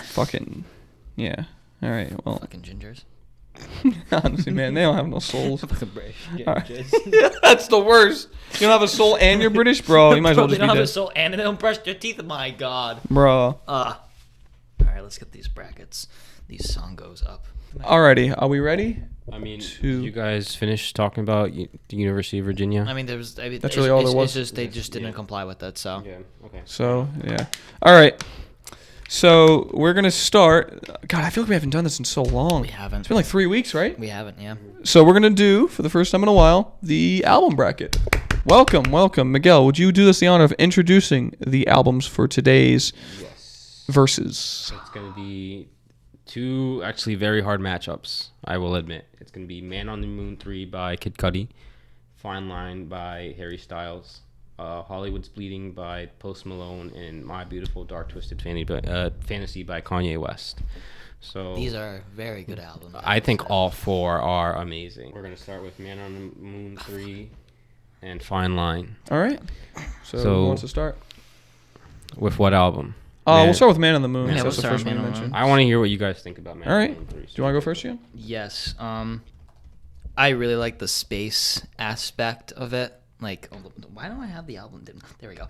Fucking. Yeah. All right. Well, Fucking gingers. honestly, man, they don't have no souls. Fucking British. All right. That's the worst. You don't have a soul and you're British, bro. You might as well They just don't be have a dead, soul and they don't brush their teeth. My God. bro. All right, let's get these brackets. These song goes up. Alrighty, are we ready? I mean, to- you guys finished talking about the University of Virginia? I mean, that's really all there was. It's just they just didn't comply with that. So Yeah, okay. So yeah. All right. So we're gonna start. God, I feel like we haven't done this in so long. we haven't. It's been like 3 weeks, right? We haven't. Yeah. So we're gonna do, for the first time in a while, the album bracket. Welcome, Miguel. Would you do us the honor of introducing the albums for today's Yes. verses? It's going to be Two actually very hard matchups, I will admit. It's going to be Man on the Moon 3 by Kid Cudi, Fine Line by Harry Styles, Hollywood's Bleeding by Post Malone, and My Beautiful Dark Twisted Fantasy by Kanye West. So these are very good albums. I think all four are amazing. We're going to start with Man on the Moon 3 and Fine Line. All right. So who wants to start? With what album? We'll start with Man on the Moon. Yeah, That's we'll the first start one you with Man on the mentioned. I want to hear what you guys think about Man All on right. the Moon 3. Do you want to go first, Ian? Yes. I really like the space aspect of it. Like, why don't I have the album? There we go.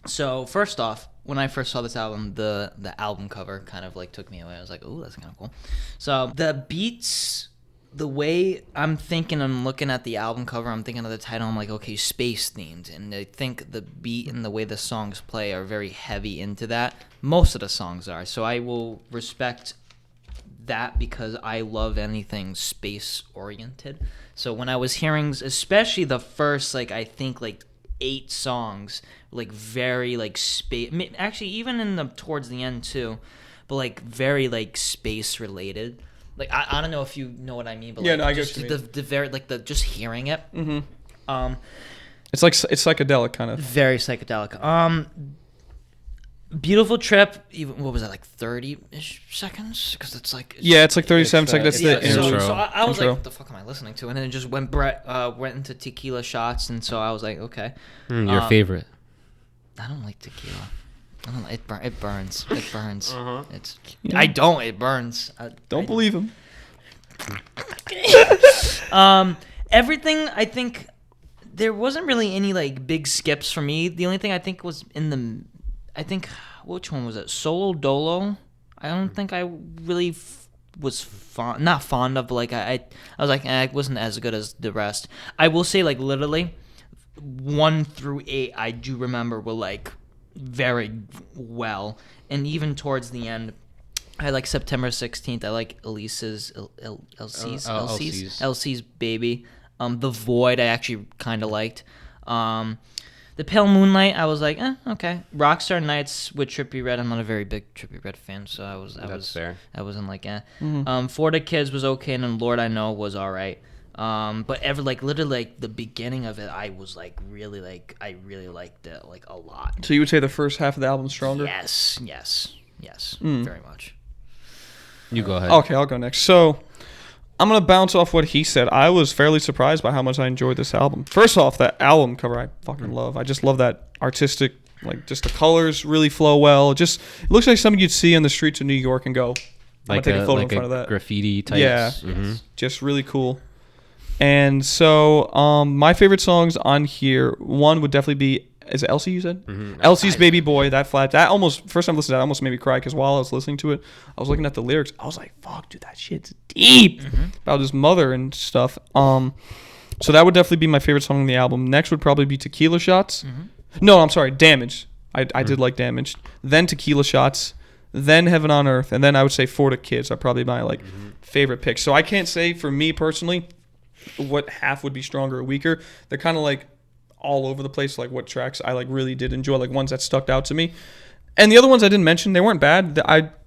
So first off, when I first saw this album, the album cover kind of like took me away. I was like, "Ooh, that's kind of cool." So the beats, the way I'm looking at the album cover, I'm thinking of the title. I'm like, okay, space themed, and I think the beat and the way the songs play are very heavy into that. Most of the songs are, so I will respect that because I love anything space oriented. So when I was hearing, especially the first, I think 8 songs, very space. Actually, even towards the end too, but very space related. I don't know if you know what I mean, but Yeah, no, I get just what you the very just hearing it. Mm-hmm. It's psychedelic kind of. Very psychedelic. Beautiful Trip. Even what was that, 30-ish seconds? Because it's it's 37 seconds. That's the intro. So I was like, what the fuck am I listening to? And then it just went into Tequila Shots, and so I was like, okay. Your favorite? I don't like tequila. I don't. It burns. It burns. Uh-huh. I don't. It burns. Don't believe him. Everything. I think there wasn't really any big skips for me. The only thing I think was which one was it? Solo Dolo. I don't think I really was not fond of. I was like, it wasn't as good as the rest. I will say literally 1 through 8 I do remember were very well, and even towards the end I like September 16th. I like Elise's Elsie's Baby. The Void I actually kind of liked. The Pale Moonlight I was like, okay. Rockstar Nights with Trippie Redd. I'm not a very big Trippie Redd fan, so That's fair. I wasn't Mm-hmm. For the Kids was okay, and then Lord I Know was all right. But literally the beginning of it, I was I really liked it a lot. So you would say the first half of the album's stronger? Yes, very much. You go ahead. Okay, I'll go next. So I'm going to bounce off what he said. I was fairly surprised by how much I enjoyed this album. First off, that album cover I fucking love. I just love that artistic, just the colors really flow well. It looks like something you'd see on the streets of New York and go, I'm going to take a photo in front of that. Graffiti type. Yeah, Mm-hmm. just really cool. And so my favorite songs on here, one would definitely be, is it Elsie you said? Mm-hmm. Elsie's Baby Boy, that almost, first time I listened to that, I almost made me cry because while I was listening to it, I was looking at the lyrics. I was like, fuck, dude, that shit's deep about his mother and stuff. So that would definitely be my favorite song on the album. Next would probably be Tequila Shots. No, I'm sorry, Damaged. I did like Damaged. Then Tequila Shots. Then Heaven on Earth. And then I would say For the Kids are probably my favorite picks. So I can't say for me personally what half would be stronger or weaker. They're kind of all over the place, what tracks I really did enjoy, ones that stuck out to me. And the other ones I didn't mention, they weren't bad.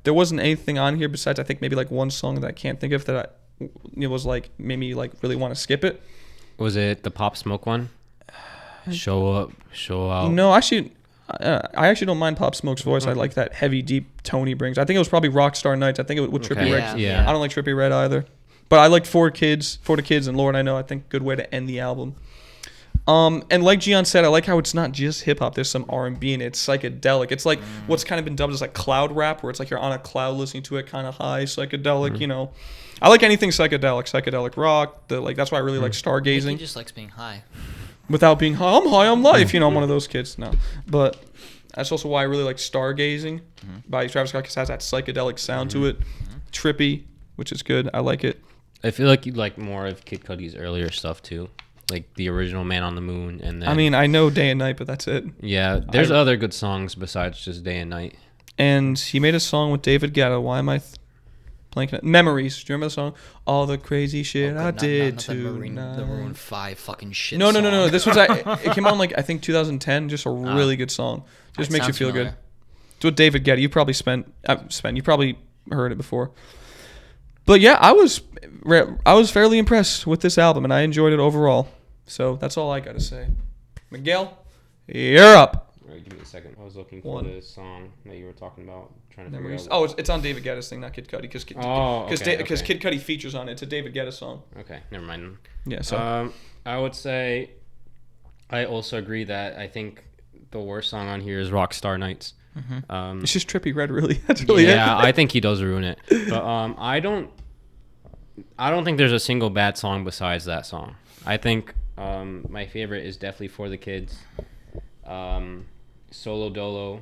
There wasn't anything on here besides I think maybe one song that I can't think of that it was made me really want to skip it. Was it the Pop Smoke one? Show up, show out. No, actually, I actually don't mind Pop Smoke's voice. I like that heavy, deep tone he brings. I think it was probably Rockstar Nights. I think it was with Trippie Redd. Yeah. I don't like Trippie Redd either. But I like For the Kids, and Lord I Know. I think good way to end the album. And like Gian said, I like how it's not just hip hop. There's some R&B in it. It's psychedelic. It's what's kind of been dubbed as cloud rap, where it's you're on a cloud listening to it, kind of high psychedelic. I like anything psychedelic rock. That's why I really like stargazing. He just likes being high. Without being high, I'm high on life. I'm one of those kids. No, but that's also why I really like Stargazing by Travis Scott, because it has that psychedelic sound to it. Trippy, which is good. I like it. I feel like you like more of Kid Cudi's earlier stuff too, like the original Man on the Moon, and then. I mean, I know Day and Night, but that's it. Yeah, there's other good songs besides just Day and Night. And he made a song with David Guetta. Why am I blanking? Memories. Do you remember the song? All the crazy shit I did not to the Maroon 5 fucking shit. No. song. This was it came out in I think 2010. Just a really good song. Just makes you feel good. It's with David Guetta. You probably heard it before. But yeah, I was fairly impressed with this album, and I enjoyed it overall. So that's all I got to say. Miguel, you're up. All right, give me a second. I was looking for the song that you were talking about. Trying to figure out. Oh, it's on David Guetta's thing, not Kid Cudi, because Kid Cudi features on it. It's a David Guetta song. Okay, never mind. Yeah. So I would say I also agree that I think the worst song on here is Rockstar Nights. It's just Trippie Redd, really. That's really it. I think he does ruin it. But I don't think there's a single bad song besides that song. I think my favorite is definitely For the Kids. Solo Dolo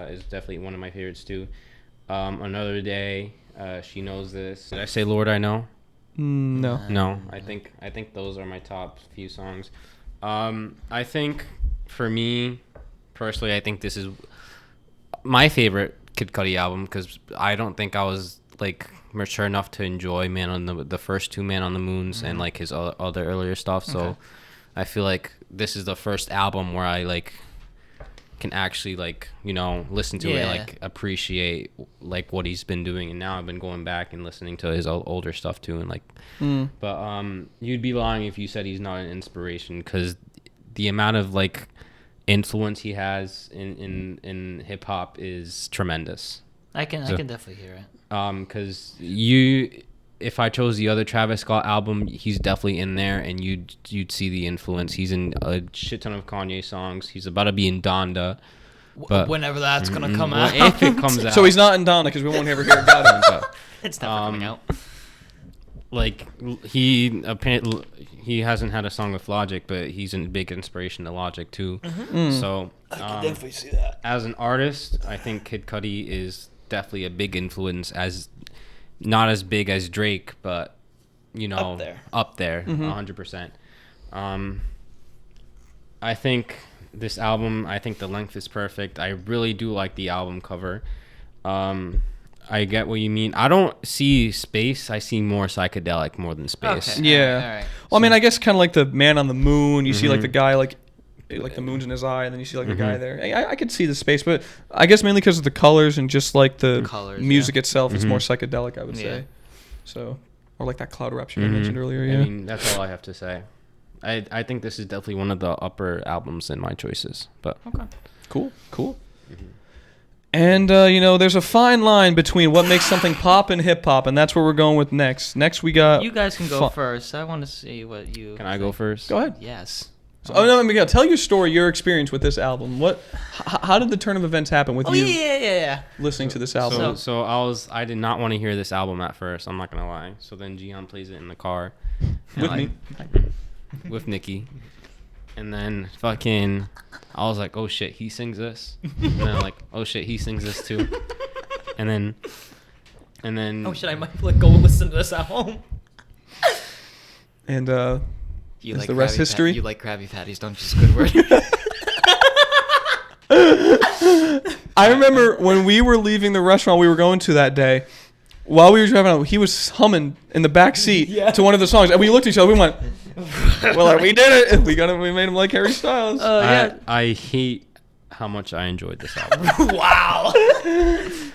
is definitely one of my favorites too. Another Day, She Knows This. Did I say Lord I Know? No. I think those are my top few songs. I think for me personally, I think this is my favorite Kid Cudi album because I don't think I was like mature enough to enjoy the first two Man on the Moons and like his other earlier stuff. So I feel like this is the first album where I like can actually like, you know, listen to it, like appreciate like what he's been doing. And now I've been going back and listening to his older stuff too. And like, but you'd be lying if you said he's not an inspiration because the amount of like influence he has in hip hop is tremendous. I can definitely hear it. Because if I chose the other Travis Scott album, he's definitely in there, and you'd see the influence. He's in a shit ton of Kanye songs. He's about to be in Donda. But whenever that's gonna come out, if it comes out. So he's not in Donda because we won't ever hear about him. It's never coming out. Like he hasn't had a song with Logic, but he's a big inspiration to Logic too. So I can definitely see that. As an artist, I think Kid Cudi is definitely a big influence. As not as big as Drake, but you know, up there, 100%. I think this album, I think the length is perfect. I really do like the album cover. I get what you mean. I don't see space. I see more psychedelic more than space. Okay. Yeah. All right. Well, I mean, I guess kind of like the Man on the Moon. You see like the guy like the moon's in his eye, and then you see like the guy there. I could see the space, but I guess mainly because of the colors and just like the music itself, it's more psychedelic, I would say. So, or like that cloud rapture I mentioned earlier. Yeah. I mean, that's all I have to say. I think this is definitely one of the upper albums in my choices. But cool. And, you know, there's a fine line between what makes something pop and hip-hop, and that's where we're going with next. Next, we got... You guys can go first. I want to see what you... Can I go first? Go ahead. Yes. So, no, Miguel, tell your story, your experience with this album. How did the turn of events happen with you listening to this album? So I did not want to hear this album at first, I'm not going to lie. So then Gian plays it in the car. With me. With Nikki. And then fucking... I was like, oh shit, he sings this. And then I'm like, oh shit, he sings this too. And then. Oh shit, I might like go listen to this at home. And you like the rest history. You like Krabby Patties, don't you, Squidward? I remember when we were leaving the restaurant we were going to that day. While we were driving out, he was humming in the back seat to one of the songs, and we looked at each other. We went, "Well, we did it. We made him like Harry Styles." I hate how much I enjoyed this album. Wow.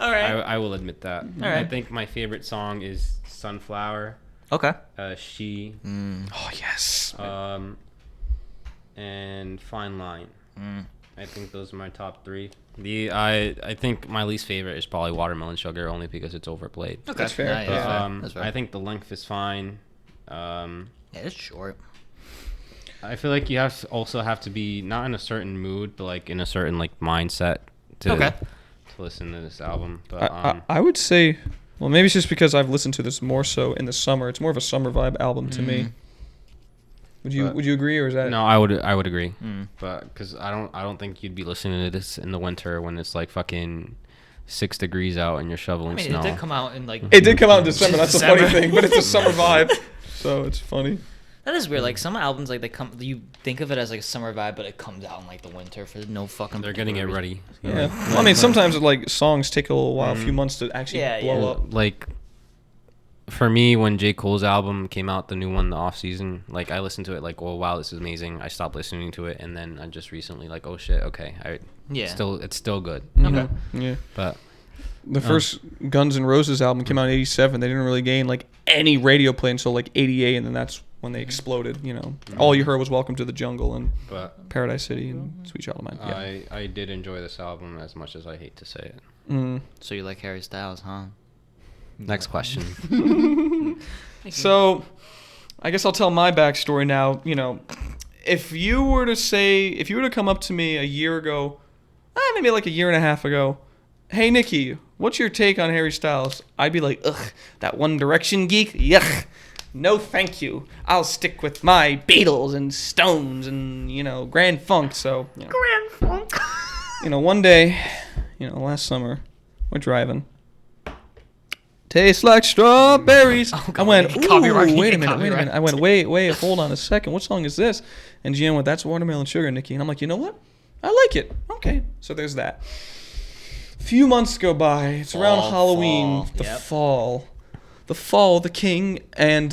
All right. I will admit that. All right. I think my favorite song is Sunflower. Okay. She. Oh yes. And Fine Line. I think those are my top three. I think my least favorite is probably Watermelon Sugar, only because it's overplayed. Okay. That's fair. That's fair. I think the length is fine. It's short. I feel like you also have to be not in a certain mood, but like in a certain like mindset to listen to this album. But I would say, well, maybe it's just because I've listened to this more so in the summer. It's more of a summer vibe album to me. Would you agree, or is that? No, I would agree. But because I don't think you'd be listening to this in the winter when it's like fucking 6 degrees out and you're shoveling snow. It did come out in like. It did come out in December. That's the funny thing, but it's a summer vibe, so it's funny. That is weird. Like some albums, like you think of it as like a summer vibe, but it comes out in like the winter for no fucking. They're getting it ready. Yeah. Well, I mean, sometimes like songs take a little while, a few months to actually blow up. Like. For me, when J. Cole's album came out, the new one, the off season, like I listened to it, like, oh wow, this is amazing. I stopped listening to it, and then I just recently, like, oh shit, okay, it's still good. Okay. Yeah. But The first Guns N' Roses album came out in '87. They didn't really gain like any radio play until like '88, and then that's when they exploded. You know, all you heard was "Welcome to the Jungle" and "Paradise City" and "Sweet Child of Mine." Yeah. I did enjoy this album as much as I hate to say it. So you like Harry Styles, huh? Next question. So, I guess I'll tell my backstory now. You know, if you were to come up to me a year ago, maybe like a year and a half ago, hey Nikki, what's your take on Harry Styles? I'd be like, ugh, that One Direction geek? Yuck. No thank you. I'll stick with my Beatles and Stones and, you know, Grand Funk. So, you know, Grand Funk. You know, one day, you know, last summer, we're driving. Tastes like strawberries. Oh, I went, ooh, wait a minute. Copyright. I went, wait, hold on a second. What song is this? And GM went, that's Watermelon Sugar, Nikki. And I'm like, you know what? I like it. Okay. So there's that. Few months go by. It's around Halloween. Fall. The fall, the king. And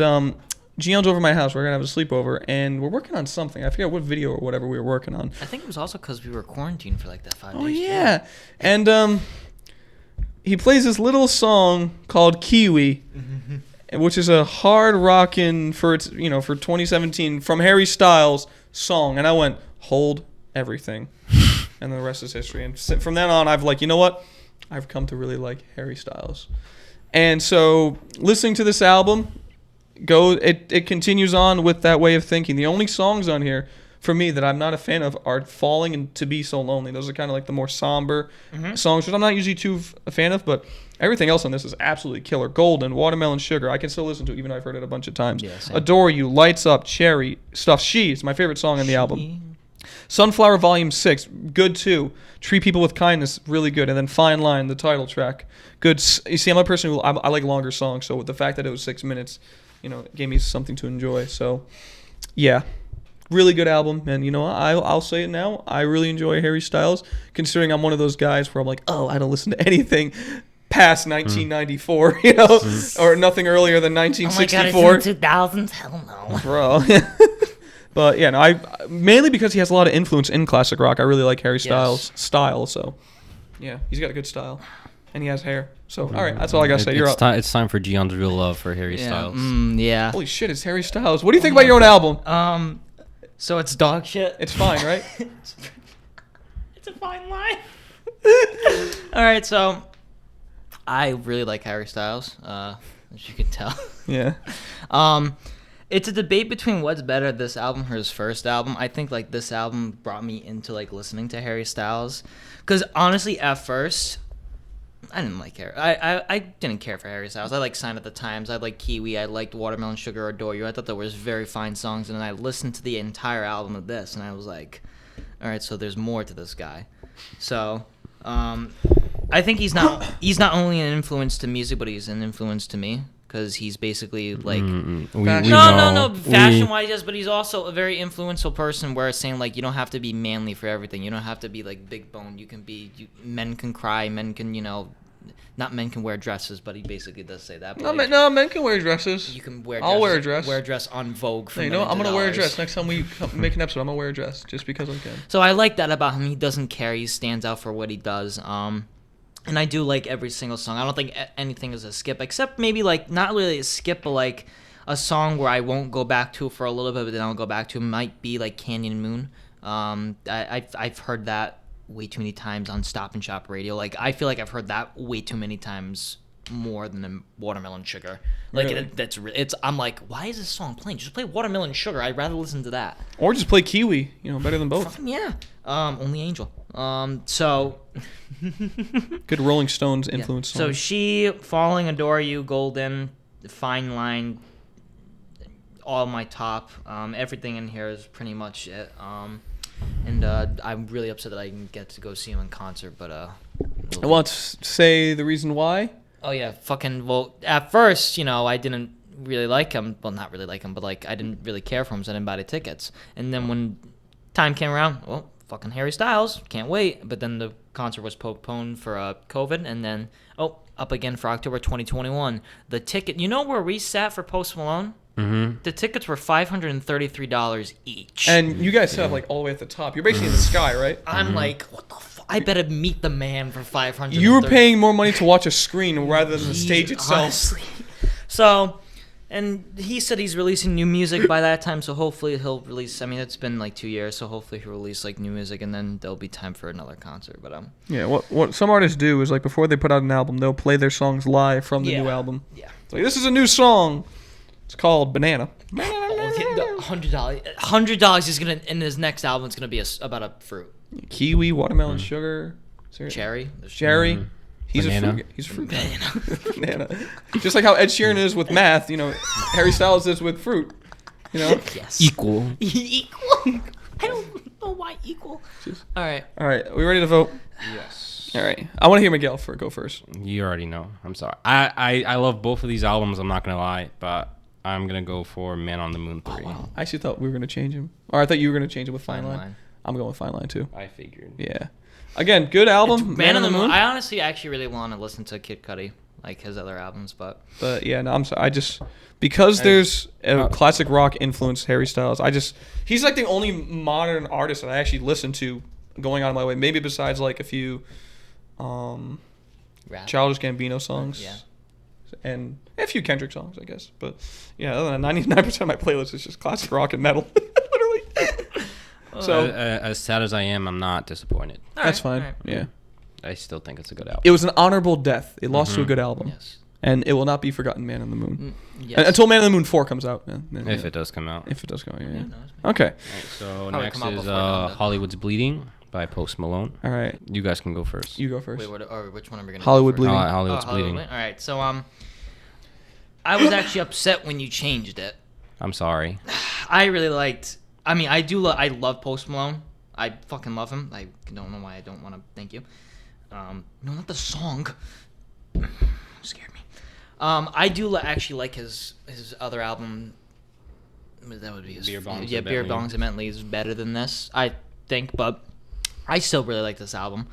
Gion's over at my house. We're going to have a sleepover. And we're working on something. I forget what video or whatever we were working on. I think it was also because we were quarantined for like that 5 days. Oh, yeah. Too. And he plays this little song called Kiwi, which is a hard rockin' for 2017 from Harry Styles song. And I went, hold everything. And the rest is history. And from then on, I've like, you know what? I've come to really like Harry Styles. And so listening to this album, it continues on with that way of thinking. The only songs on here for me that I'm not a fan of are Falling and To Be So Lonely. Those are kind of like the more somber songs, which I'm not usually too a fan of, but everything else on this is absolutely killer. Golden, Watermelon Sugar, I can still listen to it, even though I've heard it a bunch of times. Yeah, Adore You, Lights Up, Cherry, Stuff. She is my favorite song on the album. Sunflower Volume 6, good too. Treat People with Kindness, really good. And then Fine Line, the title track, good. You see, I'm a person who I like longer songs, so with the fact that it was 6 minutes, you know, it gave me something to enjoy. So, yeah. Really good album, and you know, I'll say it now. I really enjoy Harry Styles, considering I'm one of those guys where I'm like, oh, I don't listen to anything past 1994, you know, or nothing earlier than 1964. Oh my God, it's in 2000s? Hell no, bro. But yeah, no, mainly because he has a lot of influence in classic rock. I really like Harry Styles' style, so yeah, he's got a good style, and he has hair. So all right, that's all I gotta say. You're up. It's time for Gion's real love for Harry Styles. Yeah. Holy shit, it's Harry Styles. What do you think about your own album? So it's dog shit. It's fine, right? It's a fine line. All right, so I really like Harry Styles, as you can tell. Yeah. It's a debate between what's better, this album or his first album. I think like this album brought me into like listening to Harry Styles, because honestly, at first, I didn't like Harry. I didn't care for Harry Styles. I liked Sign of the Times. I liked Kiwi. I liked Watermelon Sugar, Adore You. I thought there was very fine songs, and then I listened to the entire album of this, and I was like, all right, so there's more to this guy. So, I think he's not only an influence to music, but he's an influence to me, because he's basically like no fashion wise, yes, but he's also a very influential person where it's saying like you don't have to be manly for everything. You don't have to be like big bone. Men can cry, men can, you know, not men can wear dresses, but he basically does say that. No, men can wear dresses. You can wear. I'll wear a dress. Wear a dress on Vogue. For you know, I'm gonna wear a dress next time we make an episode. I'm gonna wear a dress just because I can. So I like that about him. He doesn't care. He stands out for what he does. And I do like every single song. I don't think anything is a skip, except maybe like not really a skip, but like a song where I won't go back to for a little bit, but then I'll go back to might be like Canyon Moon. I've heard that way too many times on Stop and Shop radio. Like I feel like I've heard that way too many times more than the Watermelon Sugar. Like really? I'm like, why is this song playing? Just play Watermelon Sugar. I'd rather listen to that. Or just play Kiwi. You know, better than both. Yeah. Only Angel. So good Rolling Stones influence song. So She, Falling, Adore You, Golden, Fine Line, all my top. Everything in here is pretty much it. And I'm really upset that I didn't get to go see him in concert, but I want to say the reason why. Oh yeah, well, at first, you know, I didn't really like him. Well, not really like him, but like I didn't really care for him, so I didn't buy the tickets. And then when time came around, well, fucking Harry Styles, can't wait. But then the concert was postponed for COVID, and then up again for October 2021. The ticket, you know where we sat for Post Malone? Mm-hmm. The tickets were $533 each. And you guys sat like all the way at the top. You're basically in the sky, right? I'm like, what the fuck? I better meet the man for 500. You were paying more money to watch a screen rather than the stage itself. Honestly. So, and he said he's releasing new music by that time, so hopefully he'll release. I mean, it's been like 2 years, so hopefully he'll release like new music, and then there'll be time for another concert. But yeah, what some artists do is like before they put out an album, they'll play their songs live from the new album. Yeah. It's like, this is a new song. It's called Banana. $100 is gonna in his next album. It's gonna be about a fruit. Kiwi, watermelon, sugar, Cherry. cherry. He's Banana. a fruit. He's a fruit. Banana. Just like how Ed Sheeran is with math, Harry Styles is with fruit. Yes. Equal. Equal. I don't know why equal. All right. Are we ready to vote? Yes. All right. I want to hear Miguel go first. You already know. I'm sorry. I love both of these albums. I'm not gonna lie, but I'm gonna go for Man on the Moon 3. Wow. I actually thought we were gonna change him, or I thought you were gonna change it with Fine Line. I'm going with Fine Line too. I figured. Yeah. Again, good album. Man on the Moon. I honestly actually really want to listen to Kid Cudi, like his other albums, but yeah, no, I'm sorry. Because there's a classic rock influence, Harry Styles. He's like the only modern artist that I actually listen to, going out of my way. Maybe besides like a few, Childish Gambino songs. Yeah. And a few Kendrick songs, I guess. But yeah, other than 99% of my playlist is just classic rock and metal. Literally. So as sad as I am, I'm not disappointed. That's fine. Right. Yeah. I still think it's a good album. It was an honorable death. It lost to a good album. Yes. And it will not be forgotten, Man on the Moon. Yes. Until Man on the Moon 4 comes out. If it does come out. If it does come out, yeah. Okay. Right, so next is Hollywood's Bleeding by Post Malone. All right. You guys can go first. You go first. Wait, which one are we going to Hollywood do first? Bleeding. Hollywood's Bleeding. All right. So I was actually upset when you changed it. I'm sorry. I really liked. I mean, I love Post Malone. I fucking love him. I don't know why I don't want to thank you. No, not the song. Scared me. I do actually like his other album. That would be his Beer Bongs. Yeah, Beer Bongs and Bentley is better than this, I think. But I still really like this album.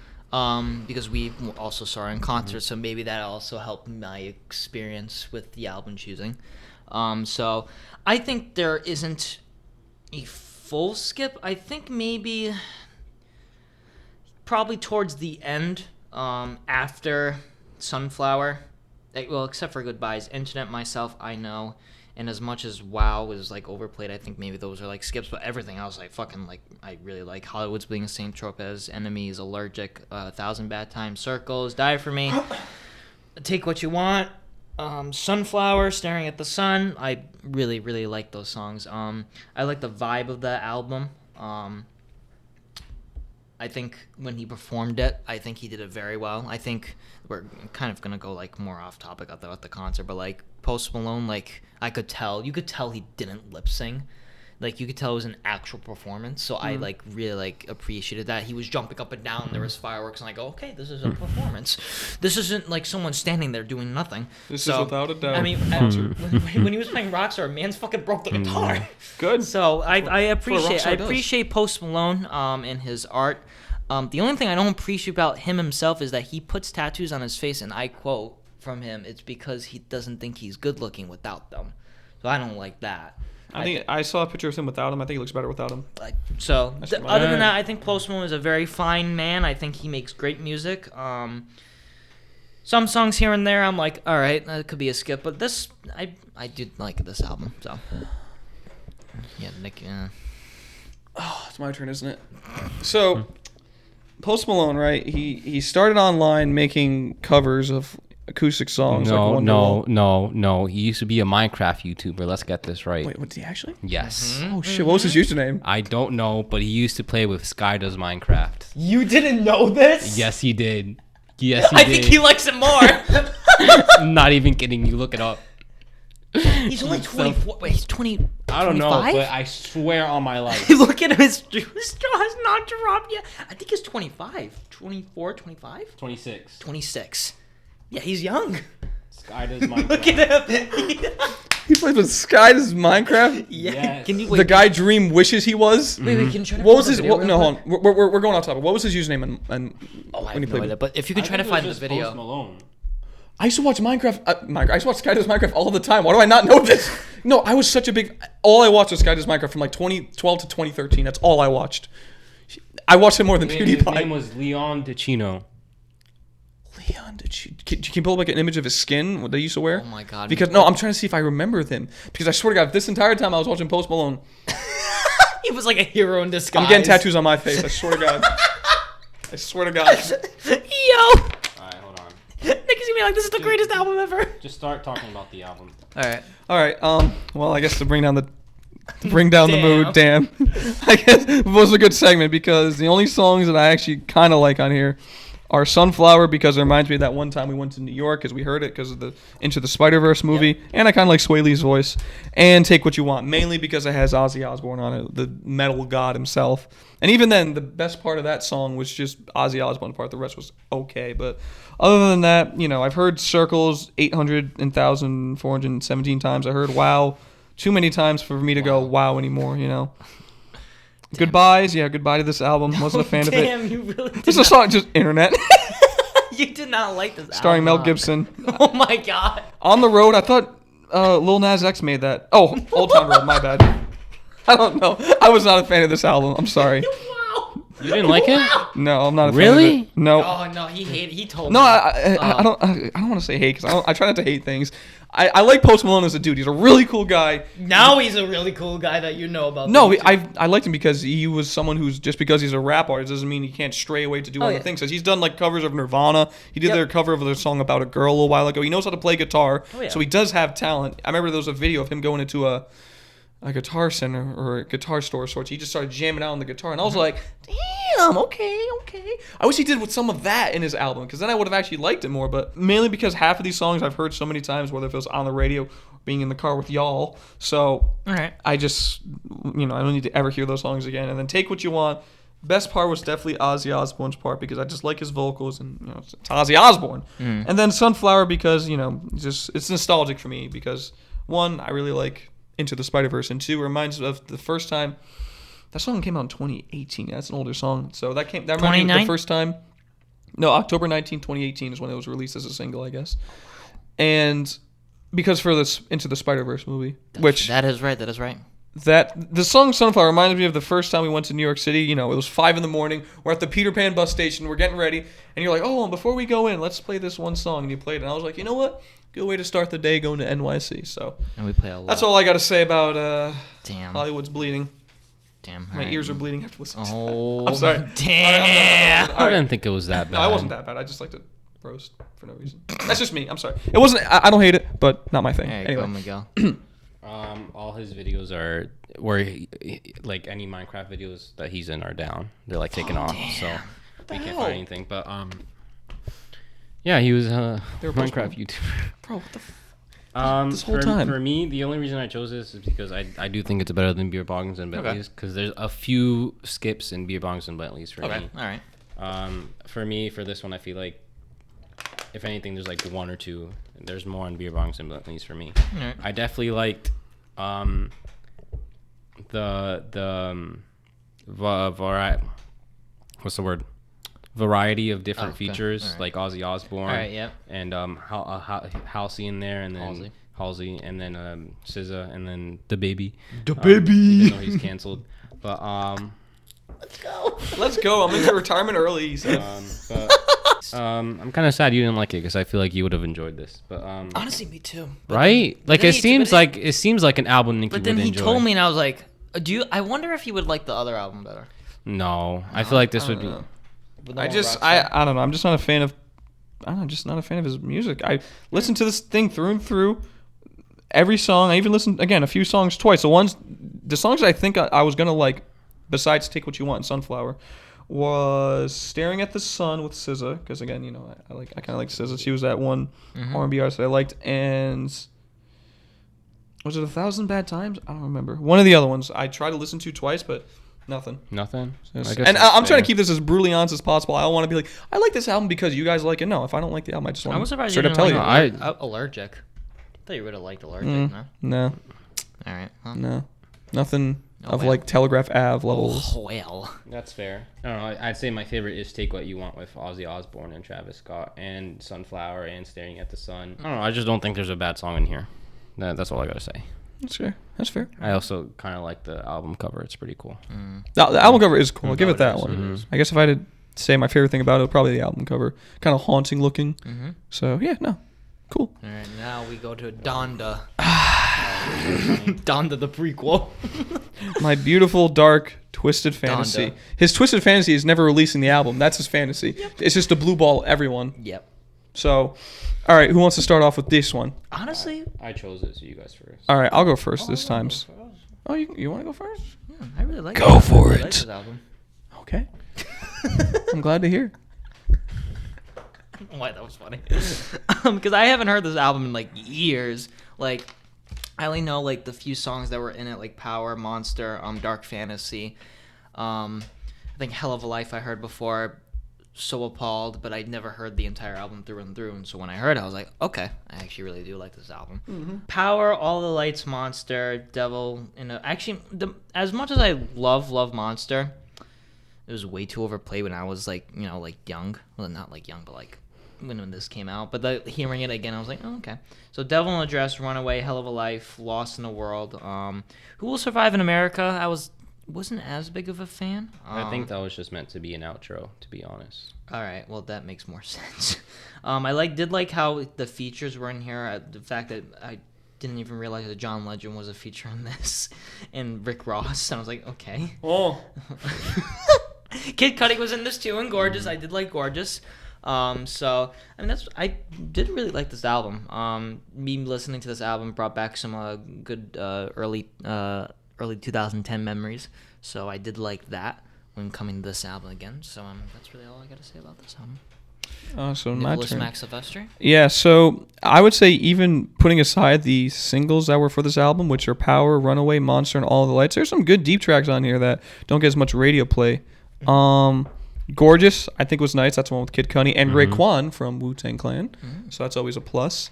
Because we also saw her in concert, so maybe that also helped my experience with the album choosing. So I think there isn't a full skip. I think maybe probably towards the end, after Sunflower, well, except for Goodbyes, Internet, Myself, I Know. And as much as Wow is like overplayed, I think maybe those are like skips. But everything else, I fucking like. I really like Hollywood's Bleeding, Saint Tropez, Enemies, Allergic, 1,000 Bad Times, Circles, Die For Me, Take What You Want, Sunflower, Staring at the Sun. I really, really like those songs. I like the vibe of the album. I think when he performed it, I think he did it very well. I think we're kind of gonna go like more off topic at the concert, but like Post Malone, like you could tell he didn't lip sync. Like you could tell it was an actual performance. So I like really like appreciated that. He was jumping up and down, there was fireworks, and I go, okay, this is a performance. This isn't like someone standing there doing nothing. This is without a doubt. I mean, when he was playing Rockstar, man's fucking broke the guitar. Good. So I appreciate Post Malone and his art. The only thing I don't appreciate about him himself is that he puts tattoos on his face, and I quote from him, it's because he doesn't think he's good looking without them. So I don't like that. I saw a picture of him without him. I think he looks better without him. Other than that, I think Post Malone is a very fine man. I think he makes great music. Some songs here and there, I'm like, all right, that could be a skip. But this, I did like this album. So yeah, Nick. Oh, it's my turn, isn't it? So Post Malone, right? He started online making covers of acoustic songs. No. He used to be a Minecraft YouTuber. Let's get this right. Wait, what's he actually? Yes. Oh shit! What was his username? I don't know, but he used to play with Sky Does Minecraft. You didn't know this? Yes, he did. Yes, he did. I think he likes it more. Not even kidding. You look it up. He's only 24. Wait, he's 20. I don't know, but I swear on my life. Look at him. His straw has not dropped yet. I think he's 25. 24, 25? 26. 26. Yeah, he's young. Sky Does Minecraft. Look at him. He plays with Sky Does Minecraft? Yeah. Yes. Can you wait? The guy Dream wishes he was? Wait, can you try to What was his... no, hold on. We're going off topic. What was his username when he played it, but if you can try to find the video. Post Malone. I used to watch Minecraft. I used to watch Sky Does Minecraft all the time. Why do I not know this? No, I was such a big... All I watched was Sky Does Minecraft from like 2012 to 2013. That's all I watched. I watched him more than His PewDiePie. name was Leon DiCino. Leon, can you pull up like an image of his skin what they used to wear? Oh my god. Because no, I'm trying to see if I remember him. Because I swear to God, this entire time I was watching Post Malone, He was like a hero in disguise. I'm getting tattoos on my face. I swear to God. I swear to God. Yo. Alright, hold on. Nick is gonna be like, this is the greatest album ever. Just start talking about the album. All right. Well, I guess to bring down the mood. Damn. I guess it was a good segment because the only songs that I actually kind of like on here are Sunflower because it reminds me of that one time we went to New York because we heard it because of the Into the Spider-Verse movie, and I kind of like Sway Lee's voice, and Take What You Want, mainly because it has Ozzy Osbourne on it, the metal god himself. And even then, the best part of that song was just Ozzy Osbourne's part. The rest was okay, but other than that, I've heard Circles 800,417 times. I heard Wow too many times for me to go wow anymore, Goodbyes, goodbye to this album. Wasn't a fan of it. Damn, you really did. It's a song, just internet. You did not like this album. Starring Mel Gibson. Oh my god. On the Road, I thought Lil Nas X made that. Oh, Old Town Road, my bad. I don't know. I was not a fan of this album. I'm sorry. Wow. You didn't like it? No, I'm not a fan Really? of it. No. Oh no, he told No, me. I don't want to say hate because I try not to hate things. I like Post Malone as a dude. He's a really cool guy. Now he's a really cool guy that you know about. No, I liked him because he was someone who's just because he's a rap artist doesn't mean he can't stray away to do other things. Because he's done like covers of Nirvana. He did their cover of their song About a Girl a little while ago. He knows how to play guitar, so he does have talent. I remember there was a video of him going into a guitar center or a guitar store of sorts. He just started jamming out on the guitar, and I was like, damn, okay. I wish he did with some of that in his album, because then I would have actually liked it more, but mainly because half of these songs I've heard so many times, whether if it was on the radio or being in the car with y'all, so I just, I don't need to ever hear those songs again. And then Take What You Want. Best part was definitely Ozzy Osbourne's part, because I just like his vocals, and it's Ozzy Osbourne. And then Sunflower, because it's nostalgic for me, because one, I really like Into the Spider-Verse, and two, it reminds me of the first time that song came out in 2018. That's an older song, so that reminds me of the first time. No, October 19, 2018 is when it was released as a single, I guess. And because for this Into the Spider-Verse movie, that is right. That the song Sunflower reminds me of the first time we went to New York City. It was 5 a.m. We're at the Peter Pan bus station. We're getting ready, and you're like, "Oh, before we go in, let's play this one song." And you played it, and I was like, "You know what? Good way to start the day going to NYC." So And we play a lot. that's all I got to say about Damn. Hollywood's bleeding. Damn. My ears are bleeding after listening. Oh. I'm sorry. Damn. I didn't think it was that bad. No, I wasn't that bad. I just like to roast for no reason. That's just me. I'm sorry. It wasn't. I don't hate it, but not my thing. There you Anyway. go, Miguel. All his videos are where like any Minecraft videos that he's in are down. They're like taken off, so we can't find anything. But yeah, he was a Minecraft YouTuber. Bro, what the This whole time. For me, the only reason I chose this is because I do think it's better than Beer Bongs and Bentleys, because there's a few skips in Beer Bongs and Bentleys for me. All right. For me, for this one, I feel like if anything, there's like one or two. There's more on Beer Bongs and Bentleys for me. Right. I definitely liked variety of different features, like Ozzy Osbourne, and Halsey in there, and then Halsey, and then SZA, and then the baby. Even though he's canceled, but Let's go. I'm into retirement early. He said. I'm kind of sad you didn't like it, because I feel like you would have enjoyed this. But Honestly, me too. Right? Like it seems like an album Nikki would enjoy. But then he told me, and I was like, I wonder if he would like the other album better. No, I feel like this would be. I don't know. I'm just not a fan of. I don't know. Just not a fan of his music. I listened to this thing through and through. Every song. I even listened again a few songs twice. The songs I think I was gonna like, besides Take What You Want and Sunflower, was Staring at the Sun with SZA, because again, I kind of like SZA. She was that one R&B artist that I liked, and was it 1,000 Bad Times? I don't remember. One of the other ones I tried to listen to twice, but nothing. And I'm trying to keep this as brutally honest as possible. I don't want to be like, I like this album because you guys like it. No, if I don't like the album, I just want to straight up tell you. Allergic. I thought you would have liked Allergic, No. All right. Huh? No. Nothing of like Telegraph Ave levels. Oh, well. That's fair. I don't know. I'd say my favorite is Take What You Want with Ozzy Osbourne and Travis Scott, and Sunflower and Staring at the Sun. I don't know. I just don't think there's a bad song in here. That's all I gotta say. That's fair. That's fair. I also kind of like the album cover. It's pretty cool. The album cover is cool. I'll give it that one. Mm-hmm. I guess if I had to say my favorite thing about it, probably the album cover. Kind of haunting looking. Mm-hmm. So, yeah, no. Cool. All right, now we go to Donda. Donda the prequel. My beautiful, dark, twisted fantasy. Donda. His twisted fantasy is never releasing the album. That's his fantasy. Yep. It's just to blue ball everyone. Yep. So, all right, who wants to start off with this one? Honestly, I chose it, so you guys first. All right, I'll go first this time. Oh, you want to go first? yeah, I really like. Go for I really it. like this album. Okay. I'm glad to hear. Why, that was funny. Because I haven't heard this album in like years. Like, I only know like the few songs that were in it, like Power, Monster, Dark Fantasy. I think Hell of a Life I heard before. So Appalled, but I'd never heard the entire album through and through. And so when I heard it, I was like, okay, I actually really do like this album. Mm-hmm. Power, All the Lights, Monster, Devil. Actually, as much as I love Monster, it was way too overplayed when I was like, young. Well, not like young, but like when this came out. But hearing it again, I was like, oh, okay. So Devil in a Dress, Runaway, Hell of a Life, Lost in the World. Who Will Survive in America? I wasn't as big of a fan. I think that was just meant to be an outro, to be honest. All right, well that makes more sense. I did like how the features were in here. The fact that I didn't even realize that John Legend was a feature in this, and Rick Ross. And I was like, okay. Oh. Kid Cudi was in this too, and Gorgeous. I did like Gorgeous. So I mean I did really like this album. Me listening to this album brought back some good early 2010 memories. So I did like that when coming to this album again. So that's really all I got to say about this album. So my Nicholas turn. Max Sylvester. Yeah, so I would say even putting aside the singles that were for this album, which are Power, Runaway, Monster, and All the Lights, there's some good deep tracks on here that don't get as much radio play. Gorgeous, I think was nice. That's the one with Kid Cudi and Raekwon from Wu-Tang Clan. So that's always a plus.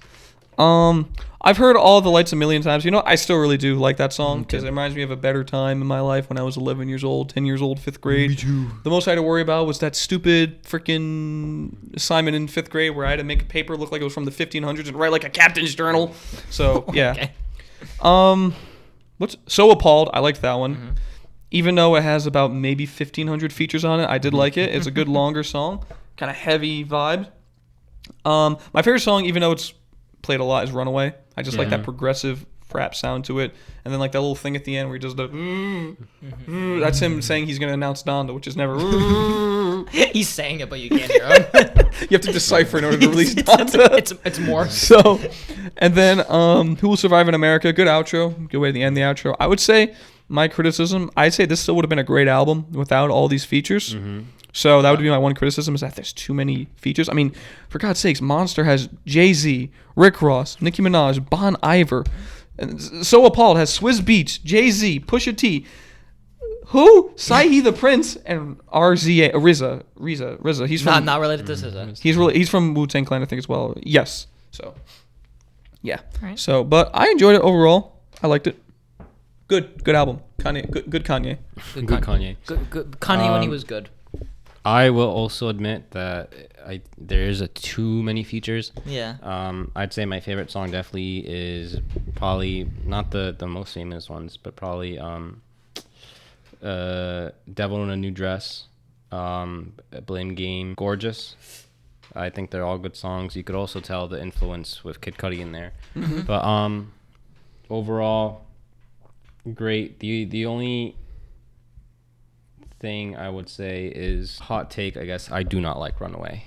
I've heard All the Lights a million times. I still really do like that song because it reminds me of a better time in my life when I was 11 years old, 10 years old, 5th grade. Me too. The most I had to worry about was that stupid freaking assignment in 5th grade where I had to make a paper look like it was from the 1500s and write like a captain's journal. So, yeah. Okay. What's So Appalled? I liked that one. Even though it has about maybe 1,500 features on it, I did like it. It's a good longer song, kind of heavy vibe. My favorite song, even though it's played a lot, is Runaway. I just like that progressive rap sound to it, and then like that little thing at the end where he does the that's him saying he's gonna announce Donda, which is never He's saying it, but you can't hear him. You have to decipher in order to release Donda. It's more. So, and then Who Will Survive in America? Good outro. Good way to end the outro. I would say my criticism, I'd say this still would have been a great album without all these features. So that would be my one criticism, is that there's too many features. I mean, for God's sakes, Monster has Jay-Z, Rick Ross, Nicki Minaj, Bon Iver. And So Appalled has Swizz Beatz, Jay-Z, Pusha T. Who? Sahi the Prince and RZA, RZA. He's from, not related to SZA. He's from Wu-Tang Clan, I think, as well. Yes. So, yeah. Right. So, but I enjoyed it overall. I liked it. Good album. Kanye. Good Kanye. Good Kanye. Good Kanye when he was good. I will also admit that there is too many features. Yeah. I'd say my favorite song definitely is probably not the most famous ones, but probably Devil in a New Dress, Blame Game, Gorgeous. I think they're all good songs. You could also tell the influence with Kid Cudi in there. But overall, great. The only thing I would say is hot take, I guess. I do not like Runaway.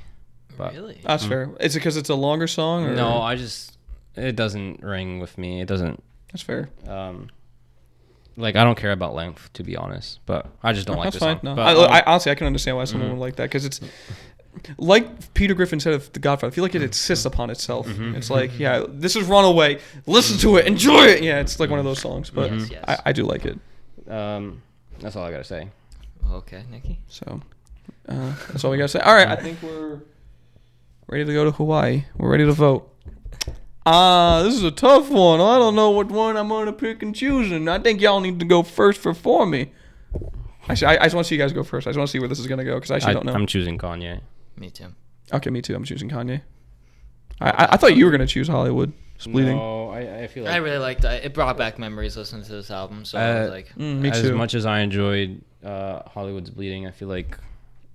But Really? That's fair. Is it because it's a longer song? Or? no, it doesn't ring with me. It doesn't. That's fair. Like, I don't care about length, to be honest, but I just don't like That's this fine. song. No. But, I honestly, I can understand why someone would like that, because it's like Peter Griffin said of The Godfather. I feel like it insists upon itself. It's like, yeah, this is Runaway. Listen to it. Enjoy it. Yeah, it's like one of those songs, but Yes. I do like it. that's all I gotta say. Okay, Nikki. So that's all we gotta say. All right, I think we're ready to go to Hawaii. We're ready to vote. This is a tough one. I don't know what one I'm gonna pick and choose, and I think y'all need to go first for me. Actually, I just want to see you guys go first. I just want to see where this is gonna go, because I actually don't know. I'm choosing Kanye. Me too. Okay, me too. I'm choosing Kanye. I thought you were gonna choose Hollywood. Bleeding. No, I feel like I really liked it. It brought back memories listening to this album. So I was like, Me as too. much as I enjoyed Hollywood's Bleeding, I feel like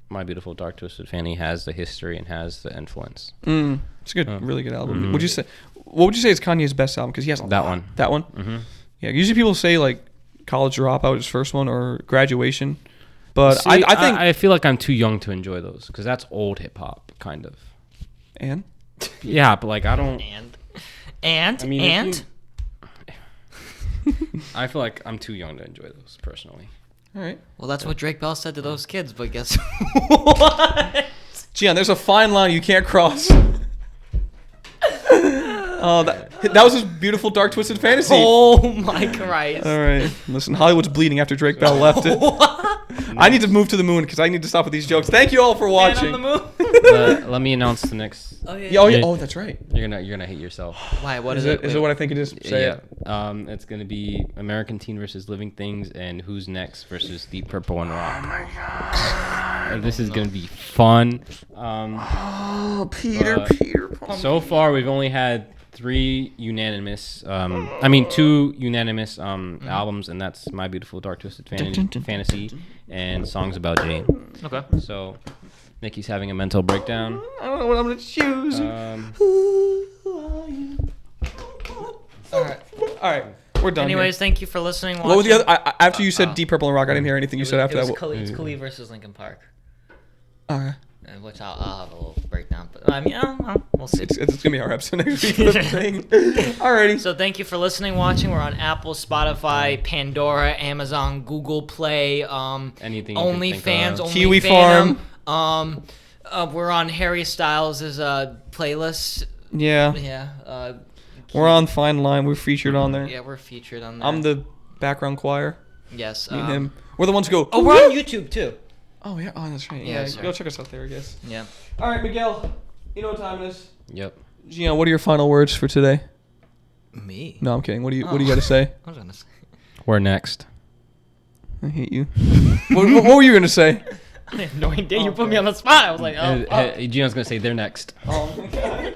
My Beautiful Dark Twisted Fantasy has the history and has the influence. It's a good, really good album. Would you say? What would you say is Kanye's best album? Because he has That one. That one. Mm-hmm. Yeah. Usually people say like College Dropout is his first one or Graduation, but See, I think I feel like I'm too young to enjoy those because that's old hip hop kind of. and Yeah, but like I don't. and I mean, and I feel like I'm too young to enjoy those personally. all right. well, that's what Drake Bell said to those kids. But guess what? Gian, there's a fine line you can't cross. Oh, that was his beautiful dark twisted fantasy. Oh my Christ! All right, listen, Hollywood's bleeding after Drake Bell left it. I need to move to the moon because I need to stop with these jokes. Thank you all for watching. Man on the moon. Let me announce the next. Oh yeah. Yeah, oh, that's right. You're gonna hate yourself. Why? What Is it? Is it what I think it is? Say it. It's gonna be American Teen versus Living Things and Who's Next versus Deep Purple and Rock. Oh my god! This is gonna be fun. Peter. So far, we've only had two unanimous albums, and that's My Beautiful Dark Twisted Fantasy and Songs About Jane. Okay. So, Nikki's having a mental breakdown. I don't know what I'm gonna choose. All right, we're done. Anyways, thank you for listening. what was the other? After you said Deep Purple and Rock, I didn't hear anything you said after that. It's Cooley versus Linkin Park. Okay. Which I'll have a little breakdown. But I mean, we'll see. It's gonna be our episode next week. Alrighty. So thank you for listening, watching. We're on Apple, Spotify, Pandora, Amazon, Google Play, Anything you can think OnlyFans, of. Kiwi Farm. We're on Harry Styles' playlist. Yeah. Yeah. We're on Fine Line. We're featured on there. Yeah, we're featured on there. I'm the background choir. Yes. Me and him. We're the ones who go. Oh, we're on YouTube too. Oh yeah. Oh, that's right. Yeah, Yeah. sorry. Go check us out there, I guess. Yeah. All right, Miguel. You know what time it is. Yep. Gian, what are your final words for today? Me? No, I'm kidding. What do you got to say? I was gonna say. We're next. I hate you. what were you gonna say? I have no idea. You put me on the spot. I was like, oh. Gino's gonna say they're next. Oh.